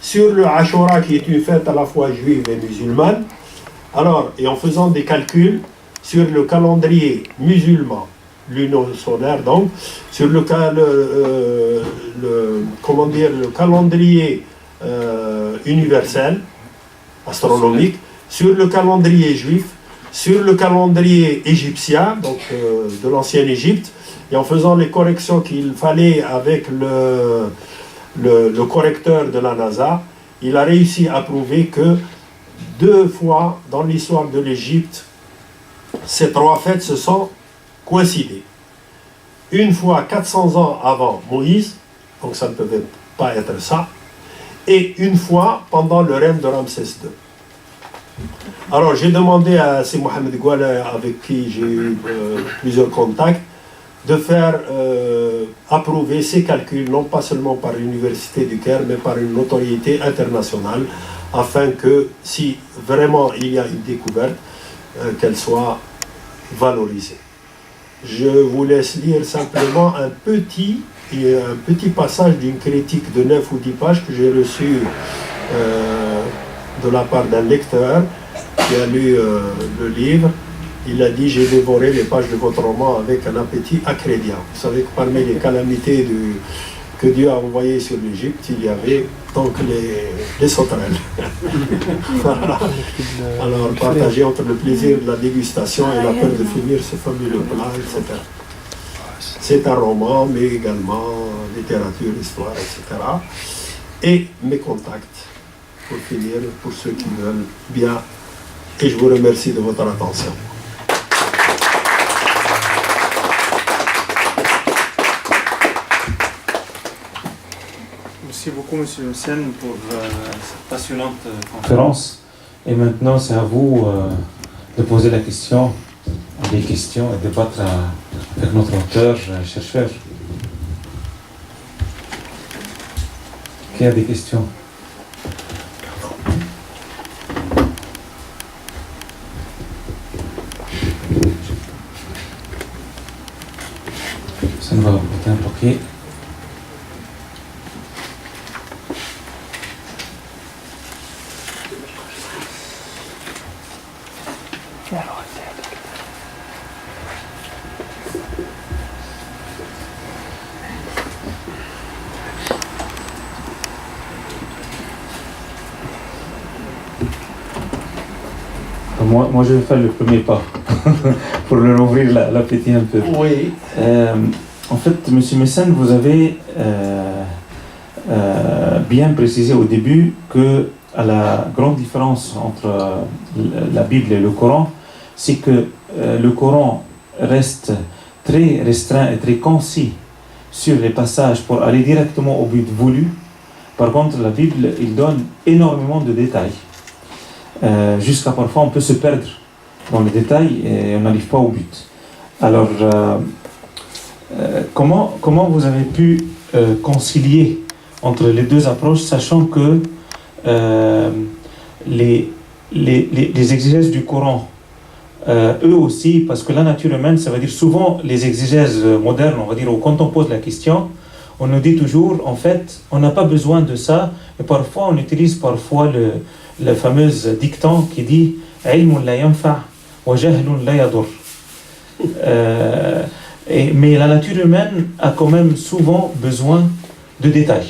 sur le Ashura qui est une fête à la fois juive et musulmane, alors, et en faisant des calculs sur le calendrier musulman, luno-solaire donc, sur le calendrier universel, astronomique, sur le calendrier juif, sur le calendrier égyptien, donc de l'ancienne Égypte, et en faisant les corrections qu'il fallait avec le correcteur de la NASA, il a réussi à prouver que 2 fois dans l'histoire de l'Égypte, ces 3 fêtes se sont coïncidées. une fois 400 ans avant Moïse, donc ça ne pouvait pas être ça, et une fois pendant le règne de Ramsès II. Alors j'ai demandé à C. Mohamed Gouala, avec qui j'ai eu plusieurs contacts, de faire approuver ces calculs, non pas seulement par l'Université du Caire, mais par une autorité internationale, afin que si vraiment il y a une découverte, qu'elle soit valorisée. Je vous laisse lire simplement un petit passage d'une critique de 9 ou 10 pages que j'ai reçue de la part d'un lecteur qui a lu le livre. Il a dit: j'ai dévoré les pages de votre roman avec un appétit accrédiable. Vous savez que parmi les calamités que Dieu a envoyées sur l'Égypte, il y avait donc les sauterelles. Voilà. Alors partagez entre le plaisir de la dégustation et la peur de finir ce fabuleux plat, etc. C'est un roman, mais également littérature, histoire, etc. Et mes contacts, pour finir, pour ceux qui veulent bien. Et je vous remercie de votre attention. Merci beaucoup, M. Hussein, pour cette passionnante conférence. Et maintenant, c'est à vous de poser des questions et débattre avec notre auteur, chercheur. Qui a des questions? Ça nous va goûter un paquet. Moi, je vais faire le premier pas pour leur ouvrir l'appétit un peu. Oui. En fait, M. Messen, vous avez bien précisé au début que la grande différence entre la Bible et le Coran, c'est que le Coran reste très restreint et très concis sur les passages pour aller directement au but voulu. Par contre, la Bible, il donne énormément de détails. Jusqu'à parfois on peut se perdre dans les détails et on n'arrive pas au but. Alors, comment vous avez pu concilier entre les deux approches, sachant que les exégèses du Coran, eux aussi, parce que la nature humaine, ça veut dire souvent les exégèses modernes, on va dire, ou quand on pose la question, on nous dit toujours, en fait, on n'a pas besoin de ça, et parfois on utilise le fameux dicton qui dit « ilmun la yanfa' wa jahlun la yadur ». Mais la nature humaine a quand même souvent besoin de détails.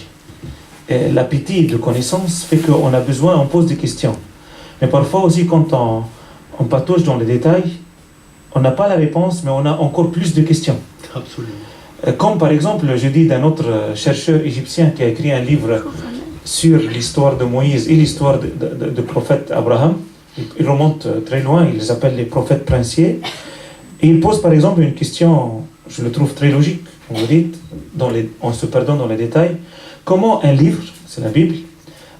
L'appétit de connaissance fait qu'on a besoin, on pose des questions. Mais parfois aussi, quand on patauge dans les détails, on n'a pas la réponse, mais on a encore plus de questions. Absolument. Comme par exemple, je dis d'un autre chercheur égyptien qui a écrit un livre sur l'histoire de Moïse et l'histoire de prophète Abraham. Il remonte très loin, il les appelle les prophètes princiers. Et il pose par exemple une question, je le trouve très logique, vous dites, en se perdant dans les détails. Comment un livre, c'est la Bible,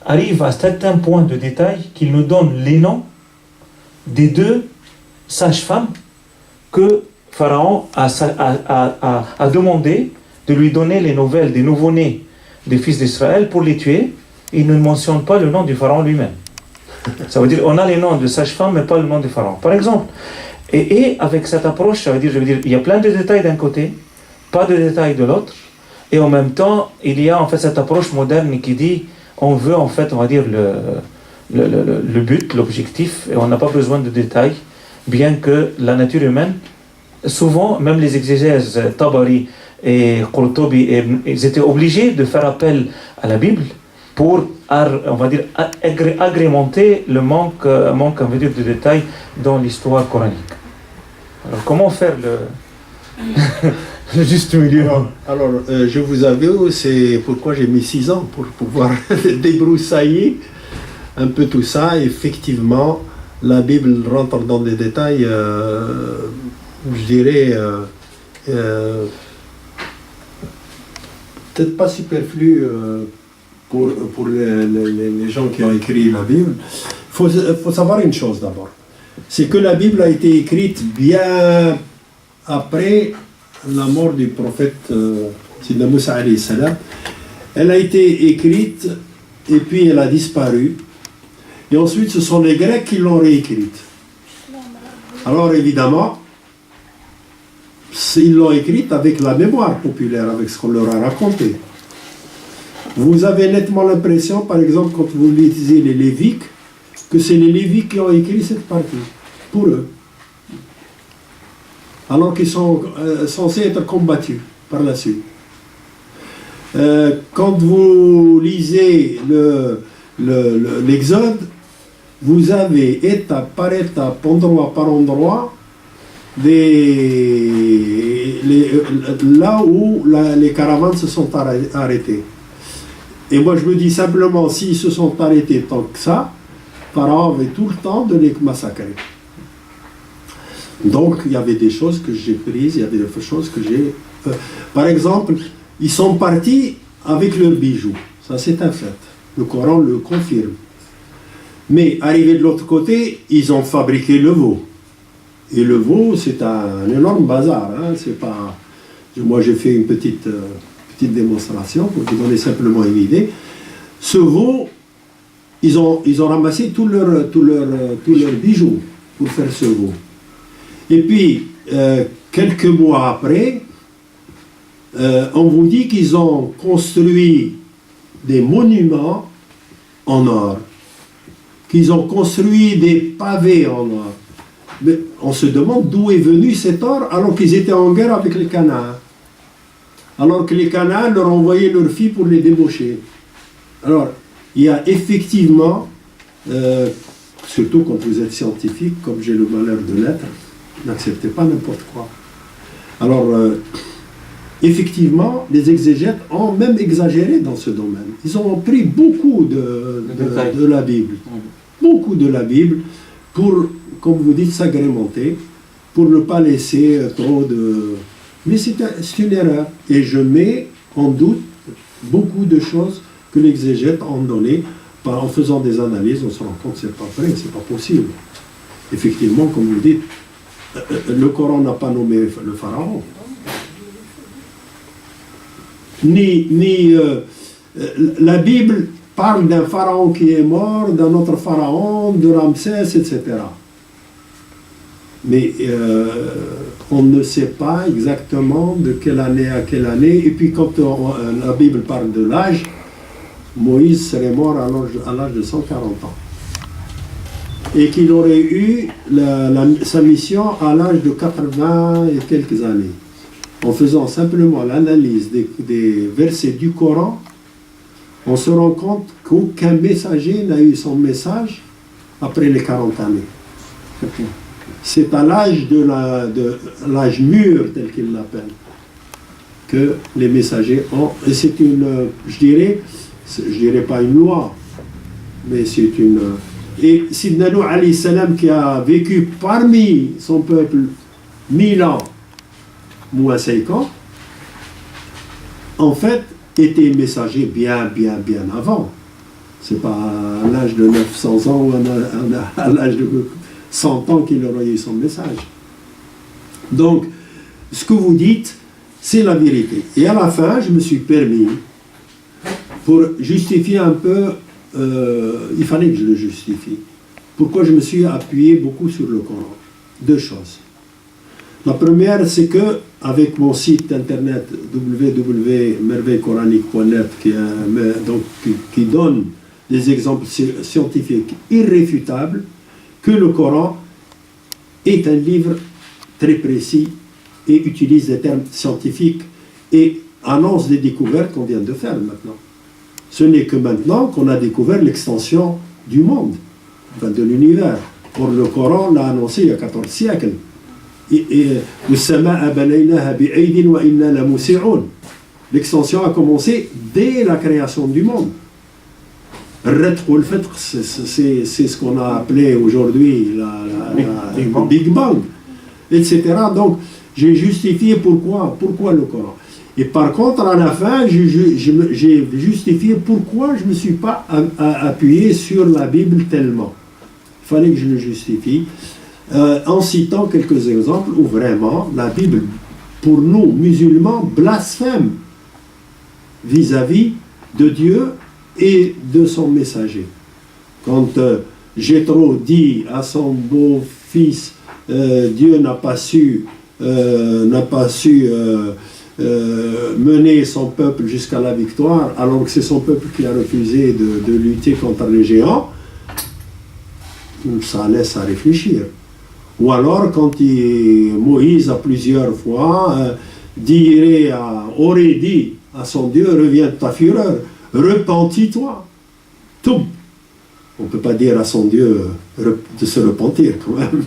arrive à certains points de détail qu'il nous donne les noms des deux sages-femmes que Pharaon a demandé de lui donner les nouvelles des nouveau-nés des fils d'Israël pour les tuer. Il ne mentionne pas le nom du Pharaon lui-même. Ça veut dire on a les noms de sages-femmes, mais pas le nom du Pharaon. Par exemple, et avec cette approche, ça veut dire, il y a plein de détails d'un côté, pas de détails de l'autre, et en même temps, il y a en fait cette approche moderne qui dit on veut en fait, on va dire, le but, l'objectif, et on n'a pas besoin de détails, bien que la nature humaine, souvent, même les exégèses Tabari et Qurtubi, ils étaient obligés de faire appel à la Bible pour, on va dire, agrémenter le manque on va dire, de détails dans l'histoire coranique. Alors, comment faire le juste milieu? Alors, je vous avoue, c'est pourquoi j'ai mis 6 ans pour pouvoir débroussailler un peu tout ça. Effectivement, la Bible rentre dans des détails, je dirais, peut-être pas superflu pour les gens qui ont écrit la Bible. Il faut savoir une chose d'abord. C'est que la Bible a été écrite bien après la mort du prophète Sidna Moussa alayhi salam. Elle a été écrite et puis elle a disparu. Et ensuite, ce sont les Grecs qui l'ont réécrite. Alors évidemment, ils l'ont écrite avec la mémoire populaire, avec ce qu'on leur a raconté. Vous avez nettement l'impression, par exemple, quand vous lisez les Léviques, que c'est les Léviques qui ont écrit cette partie, pour eux. Alors qu'ils sont censés être combattus par la suite. Quand vous lisez l'Exode, vous avez étape par étape, endroit par endroit, là où les caravanes se sont arrêtées. Et moi je me dis simplement, s'ils se sont arrêtés tant que ça, Pharaon avait tout le temps de les massacrer. Donc il y avait des choses que j'ai prises, il y avait des choses que j'ai... par exemple, ils sont partis avec leurs bijoux, ça c'est un fait, le Coran le confirme. Mais arrivés de l'autre côté, ils ont fabriqué le veau. Et le veau, c'est un énorme bazar. Hein, c'est pas... Moi, j'ai fait une petite démonstration pour vous donner simplement une idée. Ce veau, ils ont ramassé tous leurs bijoux pour faire ce veau. Et puis, quelques mois après, on vous dit qu'ils ont construit des monuments en or, qu'ils ont construit des pavés en or. Mais on se demande d'où est venu cet or alors qu'ils étaient en guerre avec les Canaans. Alors que les Canaans leur envoyaient leurs filles pour les débaucher. Alors, il y a effectivement, surtout quand vous êtes scientifique, comme j'ai le malheur de l'être, n'acceptez pas n'importe quoi. Alors, effectivement, les exégètes ont même exagéré dans ce domaine. Ils ont pris beaucoup de la Bible. Beaucoup de la Bible pour, comme vous dites, s'agrémenter, pour ne pas laisser trop de... Mais c'est une erreur. Et je mets en doute beaucoup de choses que les exégètes ont données. En faisant des analyses, on se rend compte que ce n'est pas vrai, c'est pas possible. Effectivement, comme vous dites, le Coran n'a pas nommé le pharaon. La Bible parle d'un pharaon qui est mort, d'un autre pharaon, de Ramsès, etc. Mais on ne sait pas exactement de quelle année à quelle année. Et puis quand la Bible parle de l'âge, Moïse serait mort à l'âge de 140 ans. Et qu'il aurait eu sa mission à l'âge de 80 et quelques années. En faisant simplement l'analyse des versets du Coran, on se rend compte qu'aucun messager n'a eu son message après les 40 années. C'est à l'âge l'âge mûr, tel qu'il l'appelle, que les messagers ont... Et c'est je dirais pas une loi, mais c'est une... Et Sidna Nuh alayhi salam, qui a vécu parmi son peuple 1000 ans, moins 5 ans, en fait, était messager bien avant. C'est pas à l'âge de 900 ans ou à l'âge de 100 ans qu'il aurait eu son message. Donc, ce que vous dites, c'est la vérité. Et à la fin, je me suis permis, pour justifier un peu, il fallait que je le justifie. Pourquoi je me suis appuyé beaucoup sur le Coran? Deux choses. La première, c'est que, avec mon site internet www.merveillecoranique.net qui donne des exemples scientifiques irréfutables, que le Coran est un livre très précis et utilise des termes scientifiques et annonce des découvertes qu'on vient de faire maintenant. Ce n'est que maintenant qu'on a découvert l'extension du monde, enfin de l'univers. Or le Coran l'a annoncé il y a 14 siècles. L'extension a commencé dès la création du monde. C'est ce qu'on a appelé aujourd'hui le Big Bang, etc. Donc j'ai justifié pourquoi le Coran. Et par contre, à la fin, j'ai justifié pourquoi je ne me suis pas appuyé sur la Bible tellement. Il fallait que je le justifie en citant quelques exemples où vraiment la Bible, pour nous, musulmans, blasphème vis-à-vis de Dieu et de son messager. Quand Jéthro dit à son beau-fils, Dieu n'a pas su mener son peuple jusqu'à la victoire, alors que c'est son peuple qui a refusé de lutter contre les géants, ça laisse à réfléchir. Ou alors quand Moïse a plusieurs fois aurait dit à son Dieu, reviens de ta fureur, repentis-toi. Tout. On ne peut pas dire à son Dieu de se repentir quand même.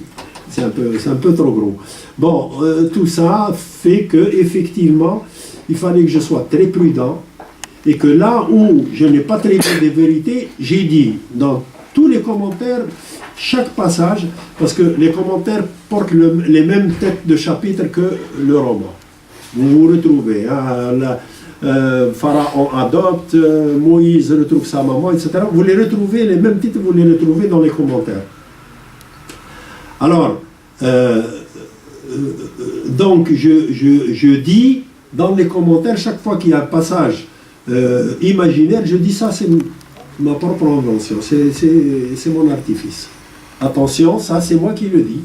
C'est un peu trop gros. Bon, tout ça fait que effectivement, il fallait que je sois très prudent et que là où je n'ai pas traité des vérités, j'ai dit dans tous les commentaires, chaque passage, parce que les commentaires portent les mêmes têtes de chapitre que le roman. Vous retrouvez, Pharaon adopte, Moïse retrouve sa maman, etc. Vous les retrouvez, les mêmes titres, vous les retrouvez dans les commentaires. Alors, donc je dis dans les commentaires, chaque fois qu'il y a un passage imaginaire, je dis ça, c'est ma propre invention, c'est mon artifice. Attention, ça c'est moi qui le dis.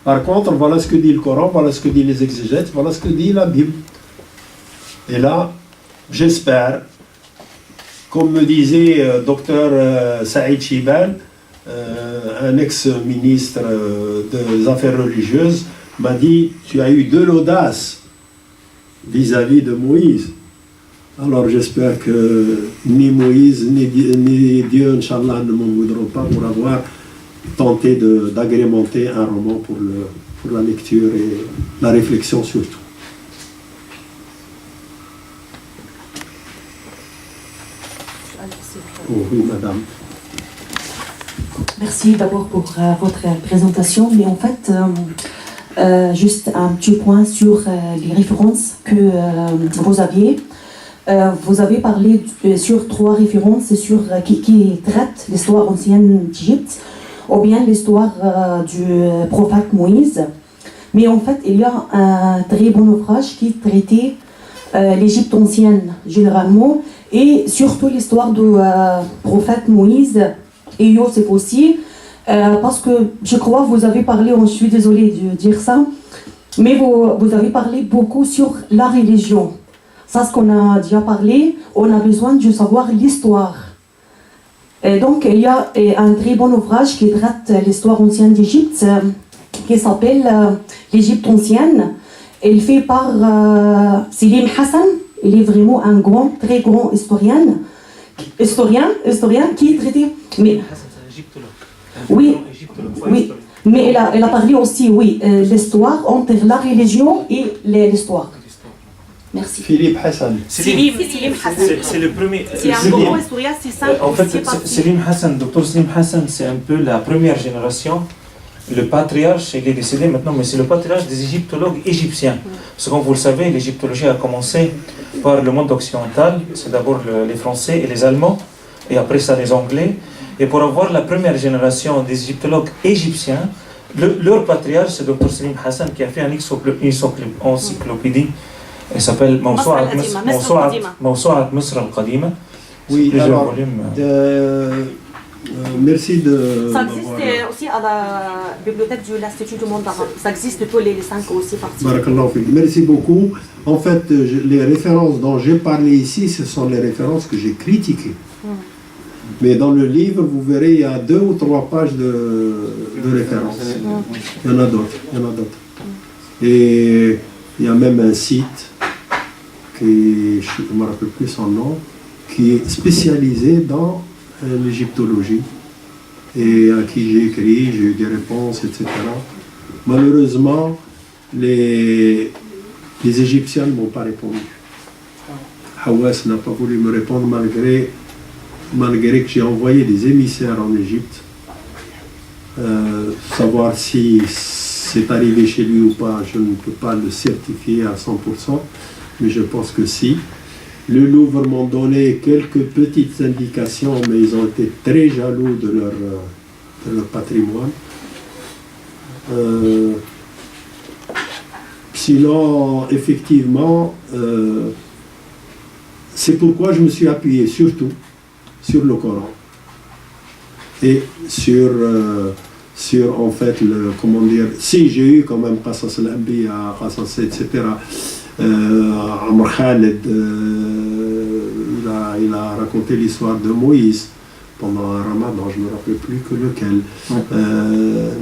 Par contre, voilà ce que dit le Coran, voilà ce que disent les exégètes, voilà ce que dit la Bible. Et là, j'espère, comme me disait docteur Saïd Chiban, un ex-ministre des Affaires religieuses, m'a dit, tu as eu de l'audace vis-à-vis de Moïse. Alors j'espère que ni Moïse, ni Dieu, Inch'Allah, ne m'en voudront pas pour avoir tenté d'agrémenter un roman pour la lecture et la réflexion surtout. Oh, oui, madame. Merci d'abord pour votre présentation, mais en fait, juste un petit point sur les références que vous aviez. Vous avez parlé sur 3 références qui traitent l'histoire ancienne d'Égypte, ou bien l'histoire du prophète Moïse. Mais en fait, il y a un très bon ouvrage qui traitait l'Égypte ancienne généralement, et surtout l'histoire du prophète Moïse et Yosef aussi, parce que je crois que vous avez parlé, je suis désolée de dire ça, mais vous avez parlé beaucoup sur la religion. Ça, ce qu'on a déjà parlé, on a besoin de savoir l'histoire. Et donc, il y a un très bon ouvrage qui traite l'histoire ancienne d'Égypte, qui s'appelle l'Égypte ancienne. Il est fait par Selim Hassan. Il est vraiment un très grand historien qui traitait. Mais, oui, mais elle a parlé aussi, l'histoire entre la religion et l'histoire. Merci. Philippe Hassan. Selim Hassan. C'est le premier. C'est un grand historien, c'est ça. En fait, Selim Hassan, docteur Selim Hassan, c'est un peu la première génération. Le patriarche, il est décédé maintenant, mais c'est le patriarche des égyptologues égyptiens. Parce que, comme vous le savez, l'égyptologie a commencé par le monde occidental. C'est d'abord les Français et les Allemands, et après ça les Anglais. Et pour avoir la première génération des égyptologues égyptiens, leur patriarche, c'est docteur Selim Hassan, qui a fait une encyclopédie. Elle s'appelle Mawsu'at Misr al-Qadima. Oui, alors, merci de... Ça existe aussi à la bibliothèque de l'Institut du monde arabe. Ça existe tous les 5 aussi parties. Merci beaucoup. En fait, les références dont j'ai parlé ici, ce sont les références que j'ai critiquées. Mais dans le livre, vous verrez, il y a 2 ou 3 pages de références. Il y en a d'autres. Et il y a même un site, je ne me rappelle plus son nom, qui est spécialisé dans l'égyptologie et à qui j'ai écrit, j'ai eu des réponses, etc. Malheureusement, les Égyptiens ne m'ont pas répondu. Hawass n'a pas voulu me répondre malgré que j'ai envoyé des émissaires en Égypte. Savoir si c'est arrivé chez lui ou pas, je ne peux pas le certifier à 100%. mais je pense que si. Le Louvre m'ont donné quelques petites indications, mais ils ont été très jaloux de leur patrimoine. Sinon, effectivement, c'est pourquoi je me suis appuyé surtout sur le Coran et sur en fait, comment dire, si j'ai eu quand même Qasas al-Anbiya, Qasas, etc. Amr Khaled, il a raconté l'histoire de Moïse pendant un ramadan, je ne me rappelle plus que lequel,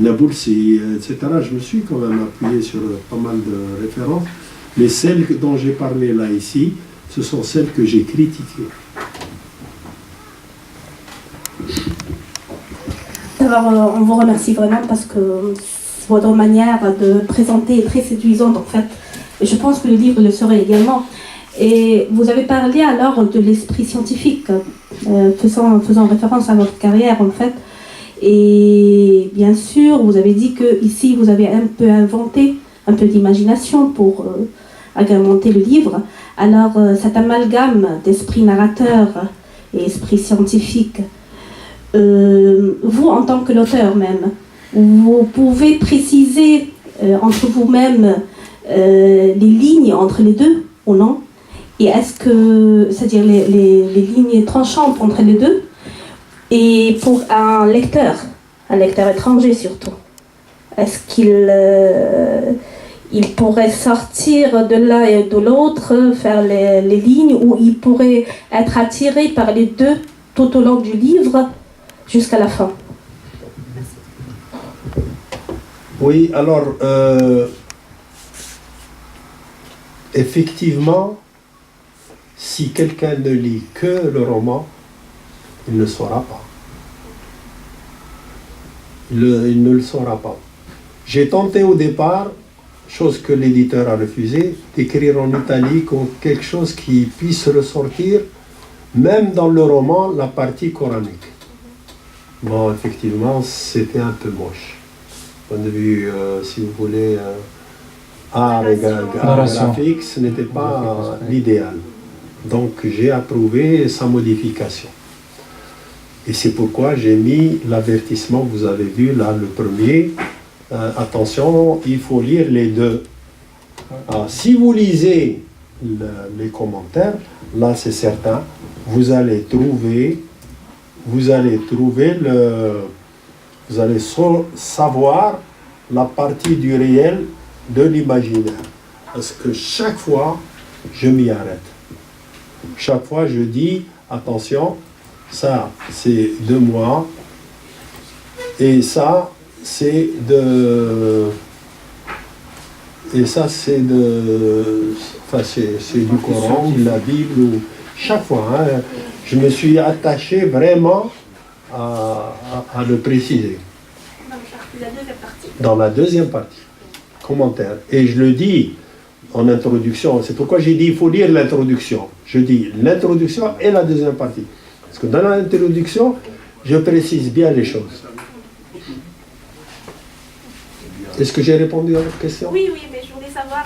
Naboulsi, etc. Je me suis quand même appuyé sur pas mal de références, mais celles dont j'ai parlé là ici, ce sont celles que j'ai critiquées. Alors, on vous remercie vraiment parce que votre manière de présenter est très séduisante en fait. Et je pense que le livre le serait également. Et vous avez parlé alors de l'esprit scientifique, faisant référence à votre carrière en fait. Et bien sûr, vous avez dit que ici vous avez un peu inventé un peu d'imagination pour agrémenter le livre. Alors cet amalgame d'esprit narrateur et esprit scientifique, vous en tant que l'auteur même, vous pouvez préciser entre vous-même les lignes entre les deux ou non? Et est-ce que, c'est-à-dire les lignes tranchantes entre les deux, et pour un lecteur étranger surtout, est-ce qu'il pourrait sortir de l'un et de l'autre, faire les lignes, ou il pourrait être attiré par les deux tout au long du livre jusqu'à la fin? Oui, alors, effectivement, si quelqu'un ne lit que le roman, il ne saura pas. Il ne le saura pas. J'ai tenté au départ, chose que l'éditeur a refusé, d'écrire en italique ou quelque chose qui puisse ressortir, même dans le roman, la partie coranique. Bon, effectivement, c'était un peu moche. Point de vue, si vous voulez, art et graphique, ce n'était pas l'idéal. Donc j'ai approuvé sa modification. Et c'est pourquoi j'ai mis l'avertissement, vous avez vu là le premier, attention, il faut lire les deux. Alors, si vous lisez les commentaires, là c'est certain, vous allez savoir la partie du réel de l'imaginaire. Parce que chaque fois, je m'y arrête. Chaque fois, je dis, attention, ça, c'est de moi, et ça, c'est de... Et ça, c'est de... Enfin, c'est du Coran, de la Bible, ou... Chaque fois, hein, je me suis attaché vraiment à le préciser. Dans la deuxième partie, commentaire. Et je le dis en introduction, c'est pourquoi j'ai dit il faut lire l'introduction. Je dis l'introduction et la deuxième partie. Parce que dans l'introduction, je précise bien les choses. Est-ce que j'ai répondu à votre question? Oui, mais je voulais savoir,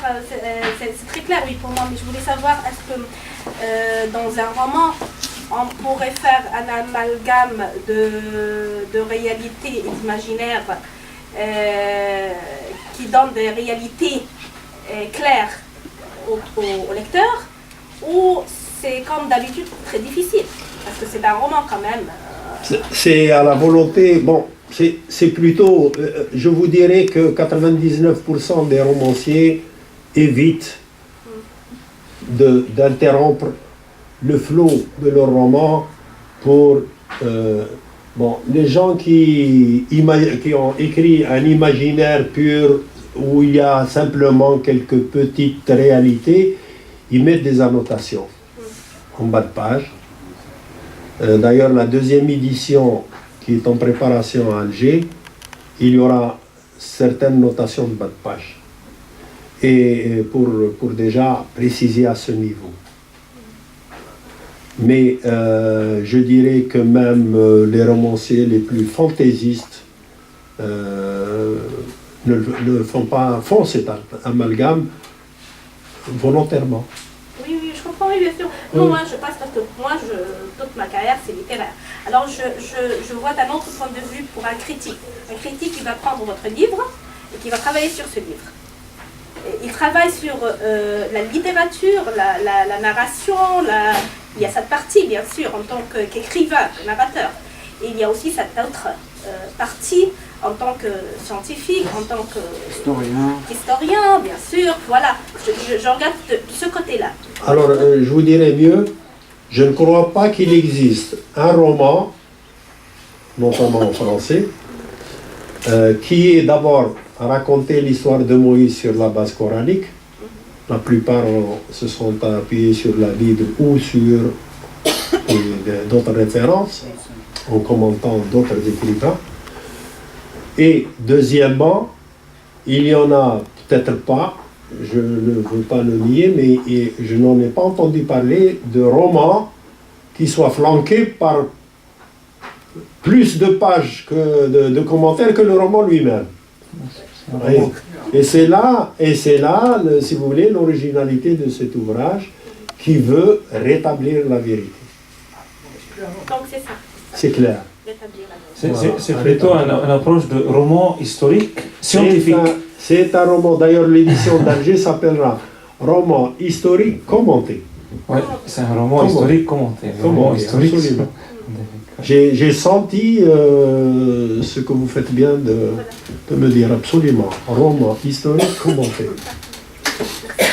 c'est très clair, oui, pour moi, mais je voulais savoir, est-ce que dans un roman, on pourrait faire un amalgame de réalité et d'imaginaire qui donne des réalités claires au lecteur, ou c'est comme d'habitude très difficile, parce que c'est un roman quand même. C'est à la volonté, bon, c'est plutôt, je vous dirais que 99% des romanciers évitent d'interrompre le flot de leur roman pour... bon, les gens qui ont écrit un imaginaire pur où il y a simplement quelques petites réalités, ils mettent des annotations en bas de page. D'ailleurs, la deuxième édition qui est en préparation à Alger, il y aura certaines notations de bas de page. Et pour déjà préciser à ce niveau. Mais je dirais que même les romanciers les plus fantaisistes font cet amalgame volontairement. Non, moi je passe parce que toute ma carrière c'est littéraire. Alors je vois d'un autre point de vue pour un critique. Un critique qui va prendre votre livre et qui va travailler sur ce livre. Et il travaille sur la littérature, la narration, il y a cette partie bien sûr en tant qu'écrivain, que narrateur. Et il y a aussi cette autre partie en tant que scientifique, en tant qu'historien, bien sûr. Voilà, je regarde de ce côté-là. Alors, je vous dirais mieux, je ne crois pas qu'il existe un roman, notamment en français, qui est d'abord raconté l'histoire de Moïse sur la base coranique. La plupart se sont appuyés sur la Bible ou sur d'autres références, en commentant d'autres écrivains. Et deuxièmement, il y en a peut-être pas, je ne veux pas le nier, mais je n'en ai pas entendu parler de romans qui soient flanqués par plus de pages de commentaires que le roman lui-même. Et c'est là, si vous voulez, l'originalité de cet ouvrage qui veut rétablir la vérité. Donc c'est ça. C'est clair. C'est plutôt une approche de roman historique, scientifique. C'est un roman, d'ailleurs l'édition d'Alger s'appellera Roman historique commenté. Oui, c'est un roman historique commenté. Roman historique. Absolument. J'ai senti ce que vous faites bien de me dire, absolument. Roman historique commenté.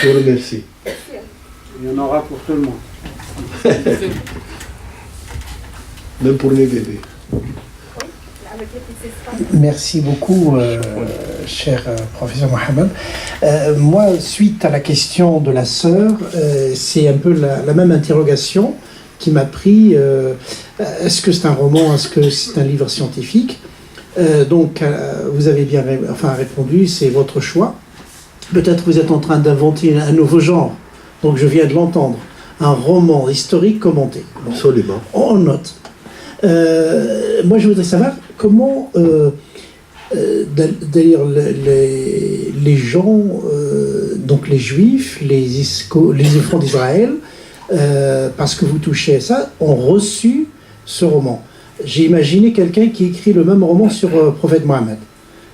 Je vous remercie. Il y en aura pour tout le monde. Même pour les bébés. Merci beaucoup, cher professeur Mohamed. Moi, suite à la question de la sœur, c'est un peu la même interrogation qui m'a pris. Est-ce que c'est un roman? Est-ce que c'est un livre scientifique? Donc, vous avez bien répondu, c'est votre choix. Peut-être vous êtes en train d'inventer un nouveau genre. Donc, je viens de l'entendre. Un roman historique commenté. Donc, absolument. On note. Moi, je voudrais savoir comment, d'ailleurs, les gens, donc les Juifs, les enfants d'Israël, parce que vous touchez à ça, ont reçu ce roman. J'ai imaginé quelqu'un qui écrit le même roman sur le prophète Mohammed.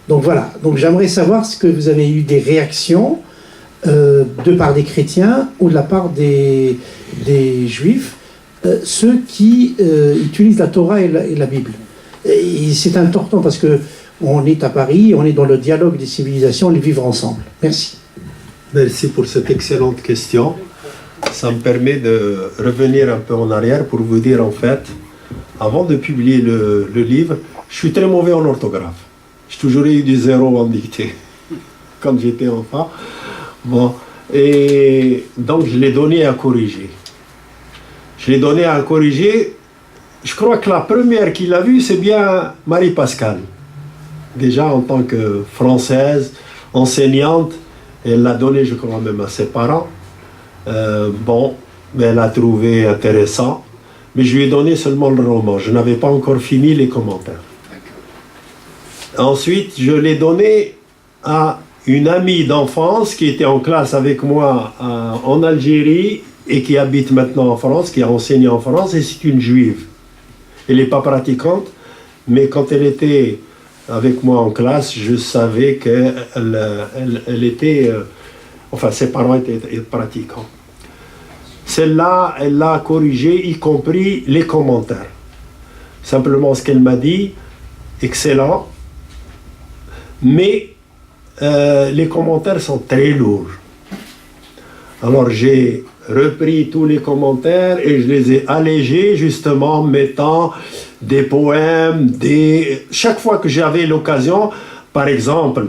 Donc voilà, donc j'aimerais savoir si que vous avez eu des réactions de part des chrétiens ou de la part des Juifs, ceux qui utilisent la Torah et la Bible. Et c'est important parce que on est à Paris, on est dans le dialogue des civilisations, les vivre ensemble. Merci. Merci pour cette excellente question. Ça me permet de revenir un peu en arrière pour vous dire en fait, avant de publier le livre, je suis très mauvais en orthographe. J'ai toujours eu du 0 en dictée quand j'étais enfant. Bon, et donc je l'ai donné à corriger. Je crois que la première qui l'a vu, c'est bien Marie-Pascale. Déjà en tant que française, enseignante, elle l'a donné, je crois, même à ses parents. Mais elle a trouvé intéressant. Mais je lui ai donné seulement le roman. Je n'avais pas encore fini les commentaires. Ensuite, je l'ai donné à une amie d'enfance qui était en classe avec moi en Algérie et qui habite maintenant en France, qui a enseigné en France, et c'est une juive. Elle n'est pas pratiquante, mais quand elle était avec moi en classe, je savais qu'elle était... ses parents étaient pratiquants. Celle-là, elle l'a corrigé, y compris les commentaires. Simplement ce qu'elle m'a dit, excellent, mais les commentaires sont très lourds. Alors j'ai repris tous les commentaires et je les ai allégés justement en mettant des poèmes, chaque fois que j'avais l'occasion, par exemple,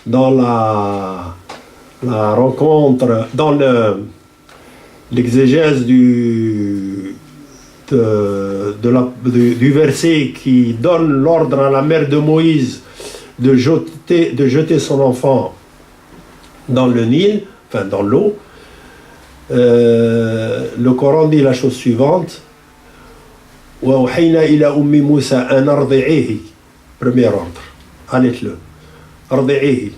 dans la rencontre, dans l'exégèse du verset qui donne l'ordre à la mère de Moïse de jeter son enfant dans le Nil, dans l'eau, le Coran dit la chose suivante: وَأَوْحَيْنَا إِلَى أُمِّ مُوسَى أَنْ أَرْضِعِيهِ. Premier ordre, allez-le, أرضعيه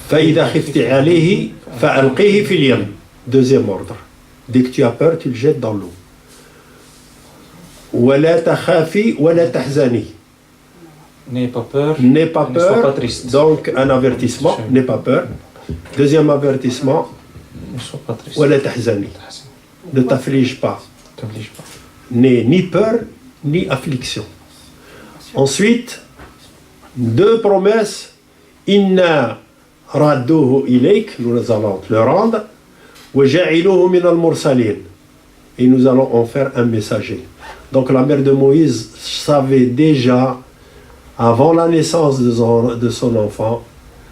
فإذا خفت عليه فألقيه في اليم. Deuxième ordre. Dès que tu as peur, tu le jettes dans l'eau. وَلَا تَخَافِي وَلَا تَحْزَنِي. N'aie pas peur, N'aie pas ne sois pas peur. triste. Donc, un avertissement, n'aie pas peur. Deuxième avertissement, Ne sois pas triste. وَلَا تَحْزَنِي. Ne t'afflige pas. T'oblige pas. N'aie ni peur, ni affliction. Ensuite, deux promesses. Inna radduhu ilayk, nous allons te le rendre. Wa ja'iluhu min al-mursalin. Et nous allons en faire un messager. Donc la mère de Moïse savait déjà, avant la naissance de son enfant,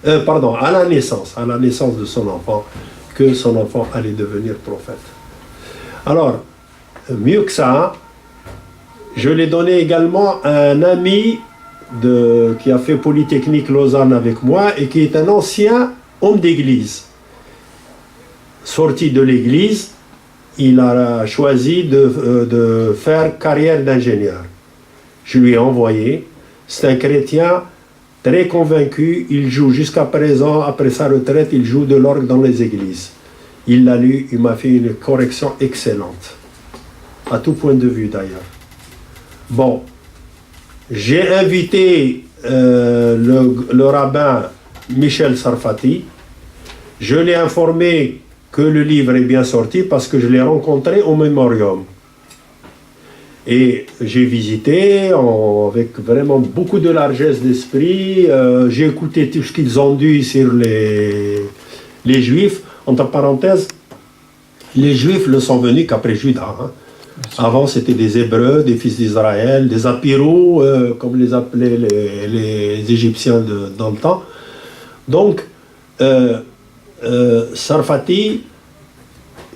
à la naissance de son enfant, que son enfant allait devenir prophète. Alors, mieux que ça, je l'ai donné également à un ami qui a fait Polytechnique Lausanne avec moi et qui est un ancien homme d'église. Sorti de l'église, il a choisi de faire carrière d'ingénieur. Je lui ai envoyé. C'est un chrétien très convaincu. Il joue jusqu'à présent, après sa retraite, il joue de l'orgue dans les églises. Il l'a lu, il m'a fait une correction excellente. À tout point de vue d'ailleurs. Bon, j'ai invité le rabbin Michel Sarfati. Je l'ai informé que le livre est bien sorti parce que je l'ai rencontré au Mémorium. Et j'ai visité avec vraiment beaucoup de largesse d'esprit. J'ai écouté tout ce qu'ils ont dit sur les Juifs. Entre parenthèses, les Juifs ne sont venus qu'après Judas. Hein. Avant, c'était des Hébreux, des fils d'Israël, des Apiraux, comme les appelaient les Égyptiens dans le temps. Donc, Sarfati,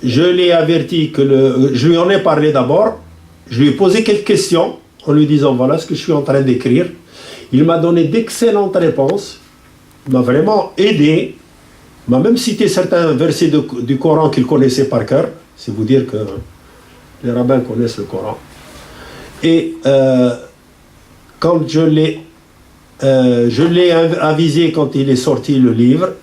je l'ai averti je lui en ai parlé d'abord. Je lui ai posé quelques questions en lui disant voilà ce que je suis en train d'écrire. Il m'a donné d'excellentes réponses. Il m'a vraiment aidé. Il m'a même cité certains versets du Coran qu'il connaissait par cœur. C'est vous dire que les rabbins connaissent le Coran. Et quand je l'ai avisé quand il est sorti le livre,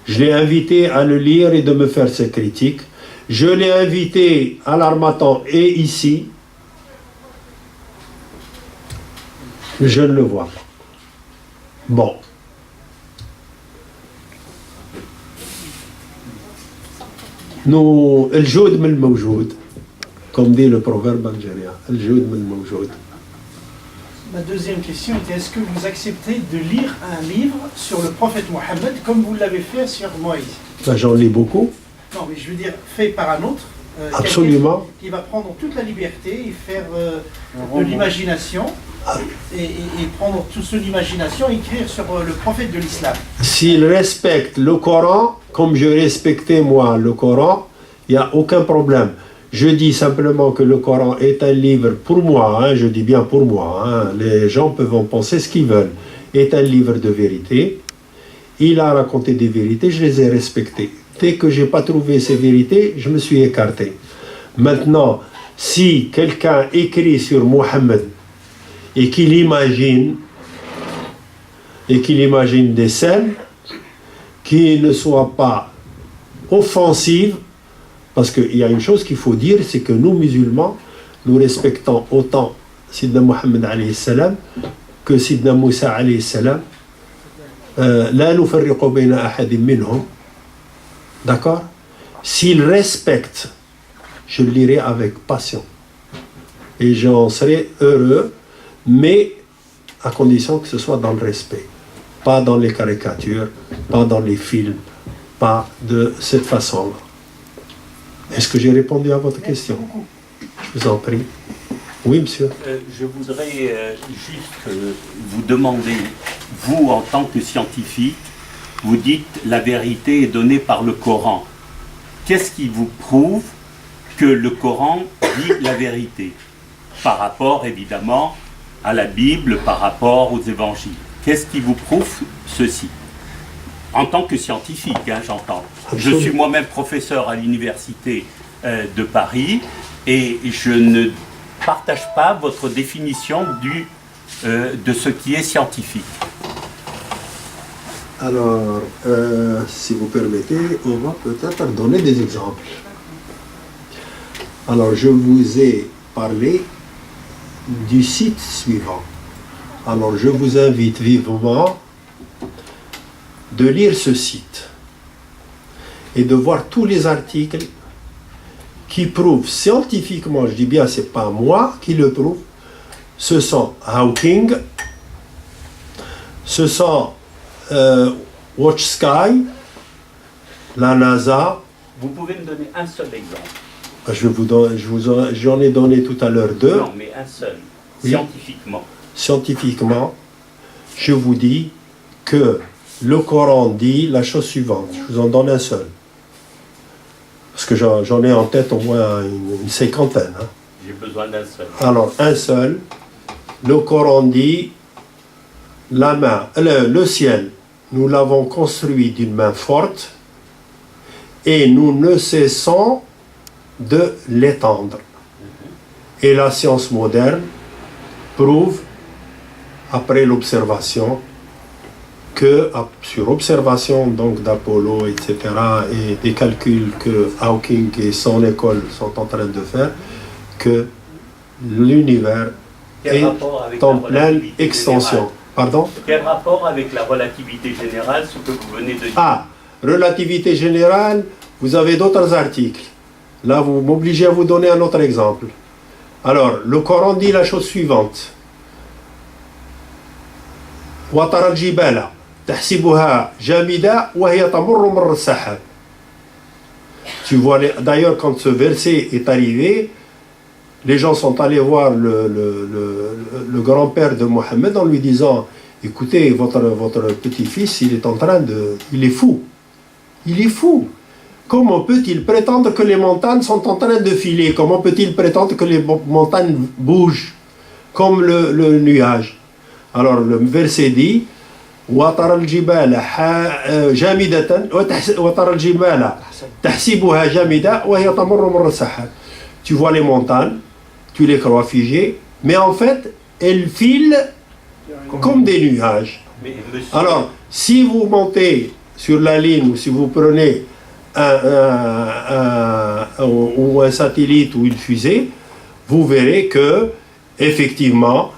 je l'ai invité à le lire et de me faire ses critiques. Je l'ai invité à l'Harmattan et ici. Je ne le vois pas. Bon. Nous, el-joud min mawjoud, comme dit le proverbe algérien. El-joud min mawjoud. Ma deuxième question était est-ce que vous acceptez de lire un livre sur le prophète Mohammed comme vous l'avez fait sur Moïse? Ben, j'en lis beaucoup. Non, mais je veux dire, fait par un autre. Absolument. Qui va prendre toute la liberté et faire de l'imagination et prendre toute son imagination et écrire sur le prophète de l'islam. S'il respecte le Coran, comme je respectais moi le Coran, il n'y a aucun problème. Je dis simplement que le Coran est un livre, pour moi, hein, je dis bien pour moi, hein, les gens peuvent en penser ce qu'ils veulent, est un livre de vérité. Il a raconté des vérités, je les ai respectées. Dès que je n'ai pas trouvé ces vérités, je me suis écarté. Maintenant, si quelqu'un écrit sur Mohammed et qu'il imagine des scènes qui ne soient pas offensives, parce qu'il y a une chose qu'il faut dire, c'est que nous musulmans, nous respectons autant Sidna Mohammed alayhi salam que Sidna Moussa alayhi salam. La nufarriqu bayna ahadim minhum. D'accord? S'il respecte, je le lirai avec passion. Et j'en serai heureux, mais à condition que ce soit dans le respect. Pas dans les caricatures, pas dans les films, pas de cette façon-là. Est-ce que j'ai répondu à votre question? Je vous en prie. Oui, monsieur. Je voudrais juste vous demander, vous en tant que scientifique, vous dites la vérité est donnée par le Coran. Qu'est-ce qui vous prouve que le Coran dit la vérité? Par rapport évidemment à la Bible, par rapport aux évangiles. Qu'est-ce qui vous prouve ceci? En tant que scientifique, hein, j'entends. Je suis moi-même professeur à l'université de Paris et je ne partage pas votre définition de ce qui est scientifique. Alors, si vous permettez, on va peut-être donner des exemples. Alors, je vous ai parlé du site suivant. Alors, je vous invite vivement de lire ce site et de voir tous les articles qui prouvent scientifiquement, je dis bien, c'est pas moi qui le prouve, ce sont Hawking, ce sont Watch Sky, la NASA. Vous pouvez me donner un seul exemple? J'en ai donné tout à l'heure deux. Non, mais un seul, Oui. scientifiquement. Scientifiquement, je vous dis que le Coran dit la chose suivante. Je vous en donne un seul. Parce que j'en ai en tête au moins une cinquantaine. Hein. J'ai besoin d'un seul. Alors, un seul. Le Coran dit le ciel, nous l'avons construit d'une main forte et nous ne cessons de l'étendre. Et la science moderne prouve, après l'observation, que sur observation donc d'Apollo, etc., et des calculs que Hawking et son école sont en train de faire, que l'univers est en pleine extension. Générale. Pardon? Quel rapport avec la relativité générale, ce que vous venez de dire? Ah, relativité générale, vous avez d'autres articles. Là, vous m'obligez à vous donner un autre exemple. Alors, le Coran dit la chose suivante. وَتَرَى الْجِبَالَ تَحْسِبُهَا جَامِدَةً وَهِيَ تَمُرُّ مَرَّ السَّحَابِ. Tu vois, d'ailleurs, quand ce verset est arrivé, les gens sont allés voir le grand-père de Mohammed en lui disant « Écoutez, votre petit-fils, il est fou. Il est fou. Comment peut-il prétendre que les montagnes sont en train de filer? Comment peut-il prétendre que les montagnes bougent comme le nuage ?» Alors le verset dit وَتَرَى الْجِبَالَ جَامِدَةً وَتَرَى الْجِبَالَ تَحْسِبُهَا جَامِدَةً وَهِيَ تَمُرُّ مَرَّ السَّحَابِ. Tu vois les montagnes, tu les crois figées, mais en fait, elles filent comme des nuages. Mais, monsieur, Alors, si vous montez sur la ligne ou si vous prenez ou un satellite ou une fusée, vous verrez que, effectivement,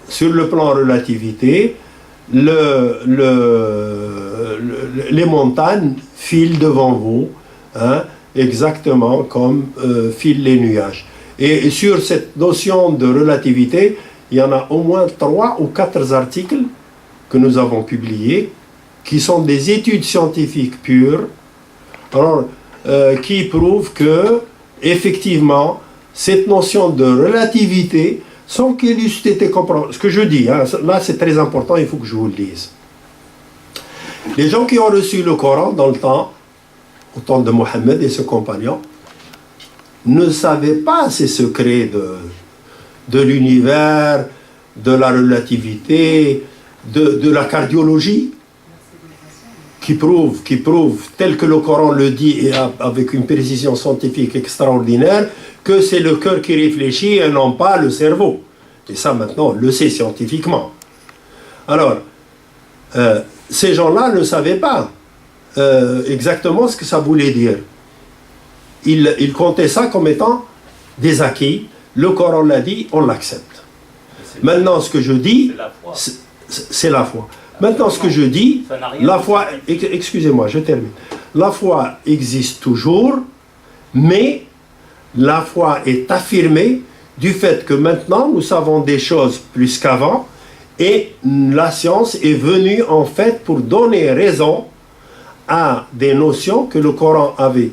sur le plan relativité, les montagnes filent devant vous, hein, exactement comme filent les nuages. Et sur cette notion de relativité, il y en a au moins 3 ou 4 articles que nous avons publiés, qui sont des études scientifiques pures, alors, qui prouvent que, effectivement, cette notion de relativité, sans qu'il ait été compris, ce que je dis, hein, là c'est très important, il faut que je vous le dise. Les gens qui ont reçu le Coran dans le temps, au temps de Mohammed et ses compagnons, ne savaient pas ces secrets de l'univers, de la relativité, de la cardiologie, qui prouve, tel que le Coran le dit et avec une précision scientifique extraordinaire, que c'est le cœur qui réfléchit et non pas le cerveau. Et ça maintenant, on le sait scientifiquement. Alors, ces gens-là ne savaient pas exactement ce que ça voulait dire. Ils comptaient ça comme étant des acquis. Le Coran l'a dit, on l'accepte. Maintenant, ce que je dis, c'est la foi. Maintenant, ce que je dis, la foi, excusez-moi, je termine. La foi existe toujours, mais la foi est affirmée du fait que maintenant nous savons des choses plus qu'avant et la science est venue en fait pour donner raison à des notions que le Coran avait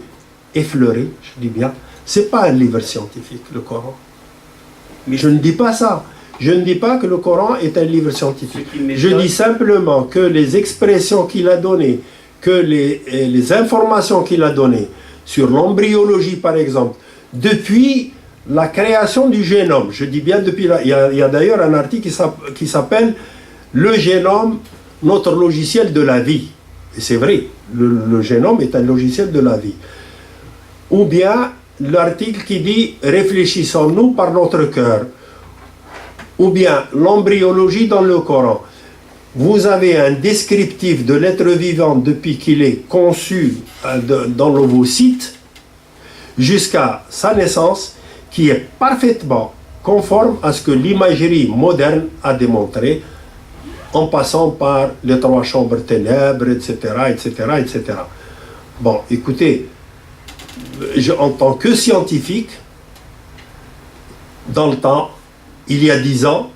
effleurées, je dis bien. C'est pas un livre scientifique, le Coran. Mais je ne dis pas ça. Je ne dis pas que le Coran est un livre scientifique. Je dis simplement que les expressions qu'il a données, que les informations qu'il a données sur l'embryologie par exemple, depuis la création du génome, je dis bien depuis il y a d'ailleurs un article qui s'appelle « Le génome, notre logiciel de la vie ». Et c'est vrai, le génome est un logiciel de la vie. Ou bien l'article qui dit « Réfléchissons-nous par notre cœur ». Ou bien l'embryologie dans le Coran. vous avez un descriptif de l'être vivant depuis qu'il est conçu dans l'ovocyte jusqu'à sa naissance, qui est parfaitement conforme à ce que l'imagerie moderne a démontré, en passant par les 3 chambres ténèbres, etc., etc., etc. Bon, écoutez, en tant que scientifique, dans le temps, il y a 10 ans,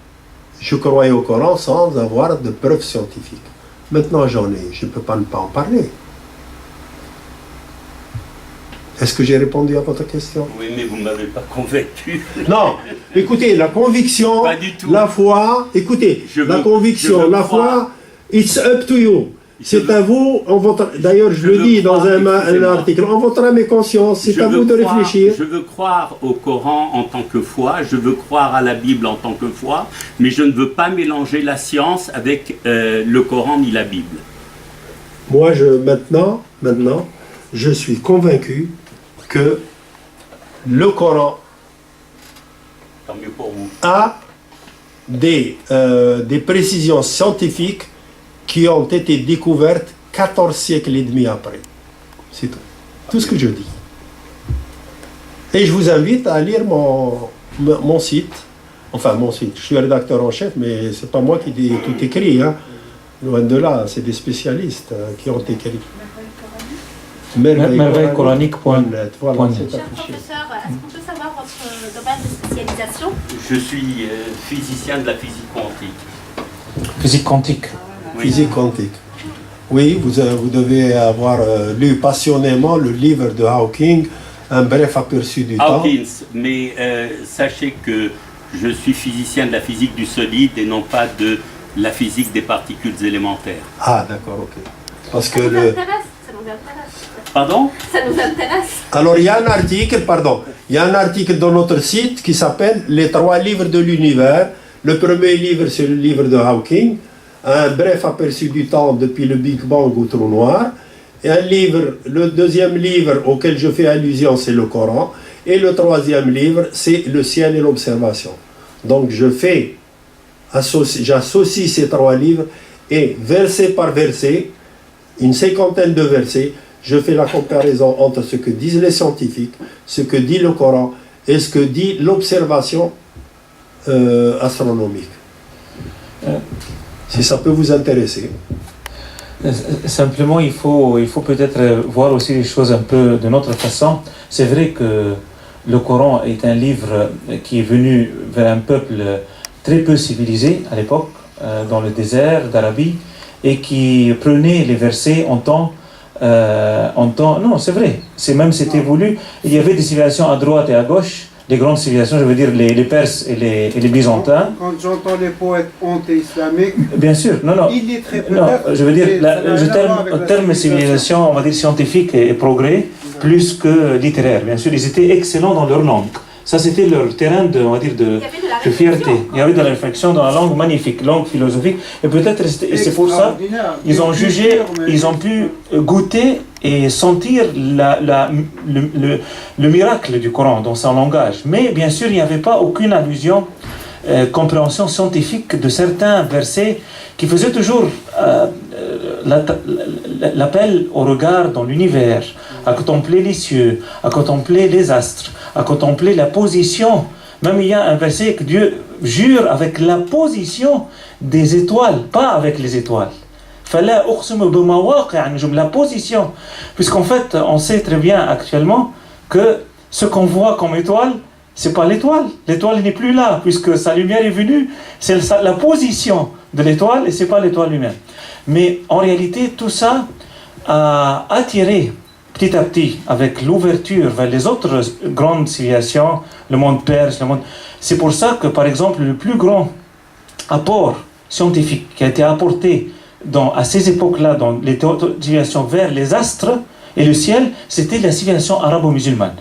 je croyais au Coran sans avoir de preuves scientifiques. Maintenant, j'en ai, je ne peux pas ne pas en parler. Est-ce que j'ai répondu à votre question? Oui, mais vous ne m'avez pas convaincu. Non, écoutez, la conviction, Pas du tout. la foi, écoutez, Je la veux- conviction, je veux la croire. foi, it's up to you. C'est veux- à vous, d'ailleurs je Je le veux dis dans croire, un excusez-moi. article, en votre âme et conscience, c'est Je à veux vous de croire- réfléchir. Je veux croire au Coran en tant que foi, je veux croire à la Bible en tant que foi, mais je ne veux pas mélanger la science avec le Coran ni la Bible. Moi, maintenant, je suis convaincu que le Coran Tant mieux pour vous. a des précisions scientifiques qui ont été découvertes 14 siècles et demi après. C'est tout. Tout ce que je dis. Et je vous invite à lire mon site. Enfin, mon site. Je suis rédacteur en chef, mais c'est pas moi qui dis tout écrit. Hein. Loin de là, c'est des spécialistes qui ont écrit. Merveillecoranique.net. Voilà, Point c'est net. Cher affiché. professeur, est-ce qu'on peut savoir votre domaine de spécialisation? Je suis physicien de la physique quantique. Physique quantique. Oui. Physique quantique. Oui, vous devez avoir lu passionnément le livre de Hawking, Un bref aperçu du temps. Hawkins, mais sachez que je suis physicien de la physique du solide et non pas de la physique des particules élémentaires. Ah, d'accord, ok. Parce que Ça nous le... intéresse, ça nous intéresse. Pardon? Ça nous intéresse. Alors, il y a un article dans notre site qui s'appelle « Les 3 livres de l'univers ». Le premier livre, c'est le livre de Hawking, un bref aperçu du temps depuis le Big Bang au trou noir. Et le deuxième livre auquel je fais allusion, c'est le Coran. Et le troisième livre, c'est le ciel et l'observation. Donc, j'associe ces 3 livres et verset par verset, une 50aine de versets, je fais la comparaison entre ce que disent les scientifiques, ce que dit le Coran et ce que dit l'observation astronomique. Si ça peut vous intéresser. Simplement, il faut peut-être voir aussi les choses un peu de notre façon. C'est vrai que le Coran est un livre qui est venu vers un peuple très peu civilisé à l'époque, dans le désert d'Arabie, et qui prenait les versets en temps. Non, c'est vrai, c'était voulu. Il y avait des civilisations à droite et à gauche, les grandes civilisations, je veux dire les Perses et les Byzantins. Quand j'entends les poètes anti-islamiques, Bien sûr, non. il est très Non, peut-être. je veux dire, ça n'a rien à voir avec la terme civilisation, on va dire scientifique et progrès, plus que littéraire. Bien sûr, ils étaient excellents dans leur langue. Ça, c'était leur terrain de, on va dire, de fierté. Il y avait de la réflexion dans la langue magnifique, langue philosophique. Et peut-être, et c'est pour ça, ils ont jugé, ils ont pu goûter et sentir le miracle du Coran dans son langage. Mais bien sûr, il n'y avait pas aucune allusion, compréhension scientifique de certains versets qui faisaient toujours l'appel au regard dans l'univers, à contempler les cieux, à contempler les astres, à contempler la position. Même il y a un verset que Dieu jure avec la position des étoiles, pas avec les étoiles. La position. Puisqu'en fait, on sait très bien actuellement que ce qu'on voit comme étoile, c'est pas l'étoile. L'étoile n'est plus là, puisque sa lumière est venue. C'est la position de l'étoile et c'est pas l'étoile lui-même. Mais en réalité, tout ça a attiré petit à petit, avec l'ouverture vers les autres grandes civilisations, le monde perse, le monde... C'est pour ça que, par exemple, le plus grand apport scientifique qui a été apporté à ces époques-là, dans les civilisations vers les astres et le ciel, c'était la civilisation arabo-musulmane.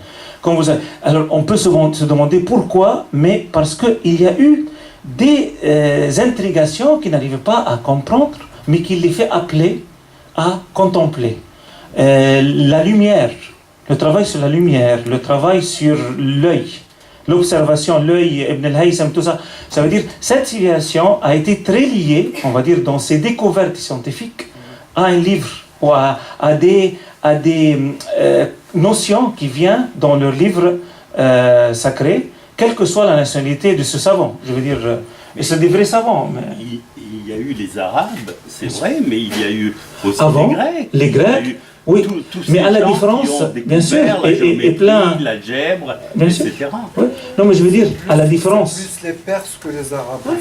Alors, on peut se demander pourquoi, mais parce qu'il y a eu des intrigations qui n'arrivaient pas à comprendre, mais qui les fait appeler à contempler. La lumière, le travail sur la lumière, le travail sur l'œil, l'observation, l'œil, Ibn al-Haytham, tout ça. Ça veut dire cette civilisation a été très liée, on va dire, dans ses découvertes scientifiques, à un livre ou à des notions qui viennent dans leur livre sacré, quelle que soit la nationalité de ce savant. Je veux dire, et c'est des vrais savants. Mais... Il y a eu les Arabes, c'est vrai, mais il y a eu aussi avant, les Grecs. Oui, mais à la différence, bien sûr, et plein. L'algèbre, etc. Oui. Non, mais je veux dire, à la différence. Plus les Perses que les Arabes. Oui,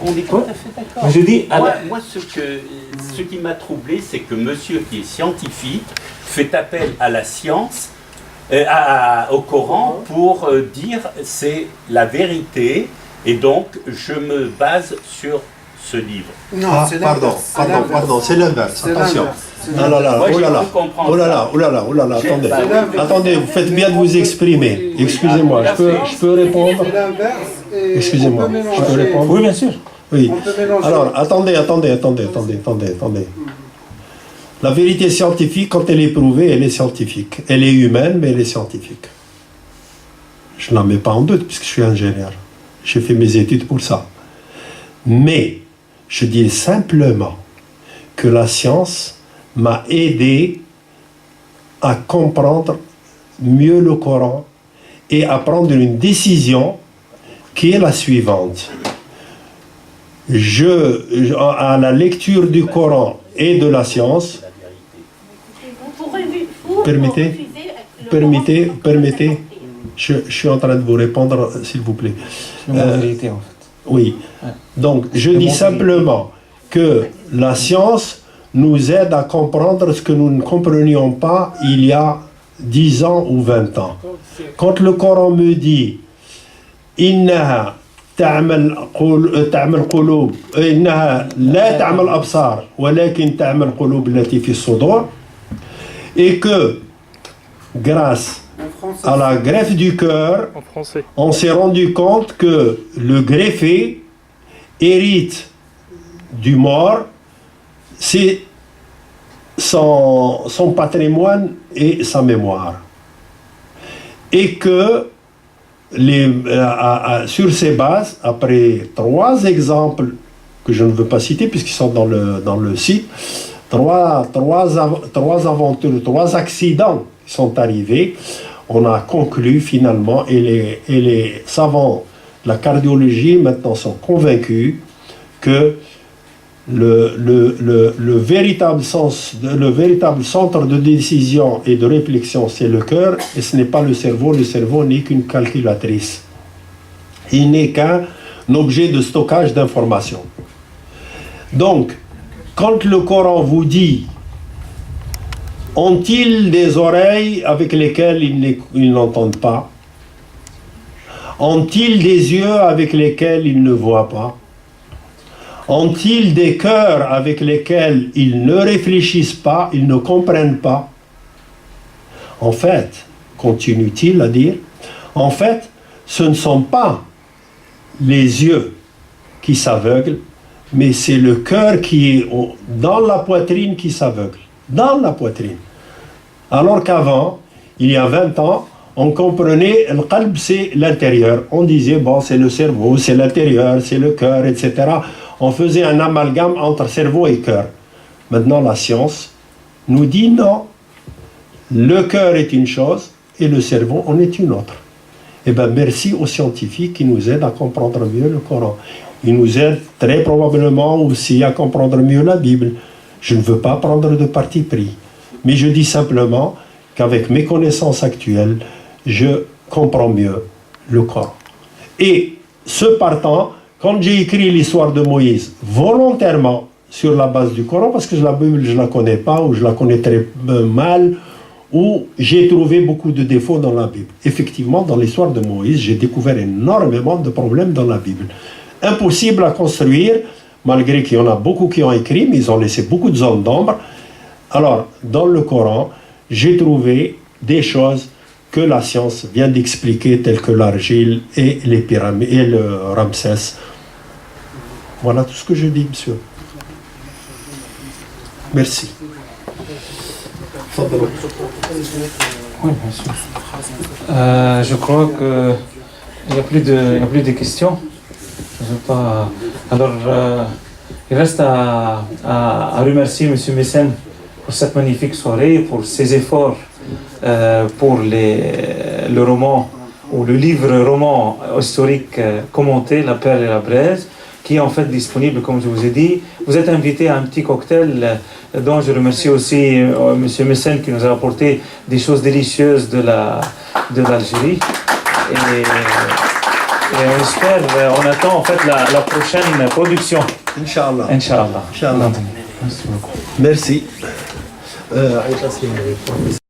on est tout à fait d'accord. Mais je dis, moi, ce qui m'a troublé, c'est que monsieur qui est scientifique fait appel à la science, au Coran, pour dire c'est la vérité, et donc je me base sur ce livre. Non, pardon, c'est l'inverse. Attention. Attendez, vous faites bien de vous exprimer. Excusez-moi, je peux répondre? Excusez-moi, je peux répondre? Oui, bien sûr. Oui. Alors, attendez. La vérité scientifique, quand elle est prouvée, elle est scientifique. Elle est humaine, mais elle est scientifique. Je ne la mets pas en doute, puisque je suis ingénieur. J'ai fait mes études pour ça. Mais, je dis simplement que la science m'a aidé à comprendre mieux le Coran et à prendre une décision qui est la suivante. À la lecture du Coran et de la science, permettez, je suis en train de vous répondre, s'il vous plaît. C'est la vérité, en fait. Oui. Donc, je dis simplement que la science nous aide à comprendre ce que nous ne comprenions pas il y a 10 ans ou 20 ans. Quand le Coran me dit إنها تعمل قلوب إنها لا تعمل أبصار ولكن تعمل قلوب التي في الصدور, et que grâce à la greffe du cœur, on s'est rendu compte que le greffé hérite du mort, c'est son patrimoine et sa mémoire. Et que sur ces bases, après 3 exemples que je ne veux pas citer puisqu'ils sont dans le site, 3 aventures, 3 accidents qui sont arrivés, on a conclu finalement, et les savants de la cardiologie maintenant sont convaincus que le véritable centre de décision et de réflexion, c'est le cœur, et ce n'est pas le cerveau. Le cerveau n'est qu'une calculatrice. Il n'est qu'un objet de stockage d'informations. Donc, quand le Coran vous dit « Ont-ils des oreilles avec lesquelles ils n'entendent pas? Ont-ils des yeux avec lesquels ils ne voient pas? Ont-ils des cœurs avec lesquels ils ne réfléchissent pas, ils ne comprennent pas? » En fait, continue-t-il à dire, en fait, ce ne sont pas les yeux qui s'aveuglent, mais c'est le cœur qui est dans la poitrine qui s'aveugle. Dans la poitrine. Alors qu'avant, il y a 20 ans, on comprenait le qalb, c'est l'intérieur. On disait, bon, c'est le cerveau, c'est l'intérieur, c'est le cœur, etc. On faisait un amalgame entre cerveau et cœur. Maintenant, la science nous dit non. Le cœur est une chose et le cerveau en est une autre. Eh bien, merci aux scientifiques qui nous aident à comprendre mieux le Coran. Ils nous aident très probablement aussi à comprendre mieux la Bible. Je ne veux pas prendre de parti pris. Mais je dis simplement qu'avec mes connaissances actuelles, je comprends mieux le Coran. Et ce partant, quand j'ai écrit l'histoire de Moïse, volontairement sur la base du Coran, parce que la Bible, je ne la connais pas, ou je la connais très mal, ou j'ai trouvé beaucoup de défauts dans la Bible. Effectivement, dans l'histoire de Moïse, j'ai découvert énormément de problèmes dans la Bible. Impossible à construire, malgré qu'il y en a beaucoup qui ont écrit, mais ils ont laissé beaucoup de zones d'ombre. Alors, dans le Coran, j'ai trouvé des choses que la science vient d'expliquer, telles que l'argile et les pyramides et le Ramsès. Voilà tout ce que je dis, monsieur. Merci. Oui, bien sûr. Je crois que Il n'y a plus de questions. Je veux pas... Alors, il reste à remercier M. Messen pour cette magnifique soirée, pour ses efforts pour le roman, ou le livre-roman historique commenté, La Perle et la Braise, qui est en fait disponible, comme je vous ai dit. Vous êtes invité à un petit cocktail dont je remercie aussi M. Messen qui nous a apporté des choses délicieuses de l'Algérie. Et on espère, on attend en fait la prochaine production. Inch'Allah. Inch'Allah. Inch'Allah. Merci beaucoup. Merci.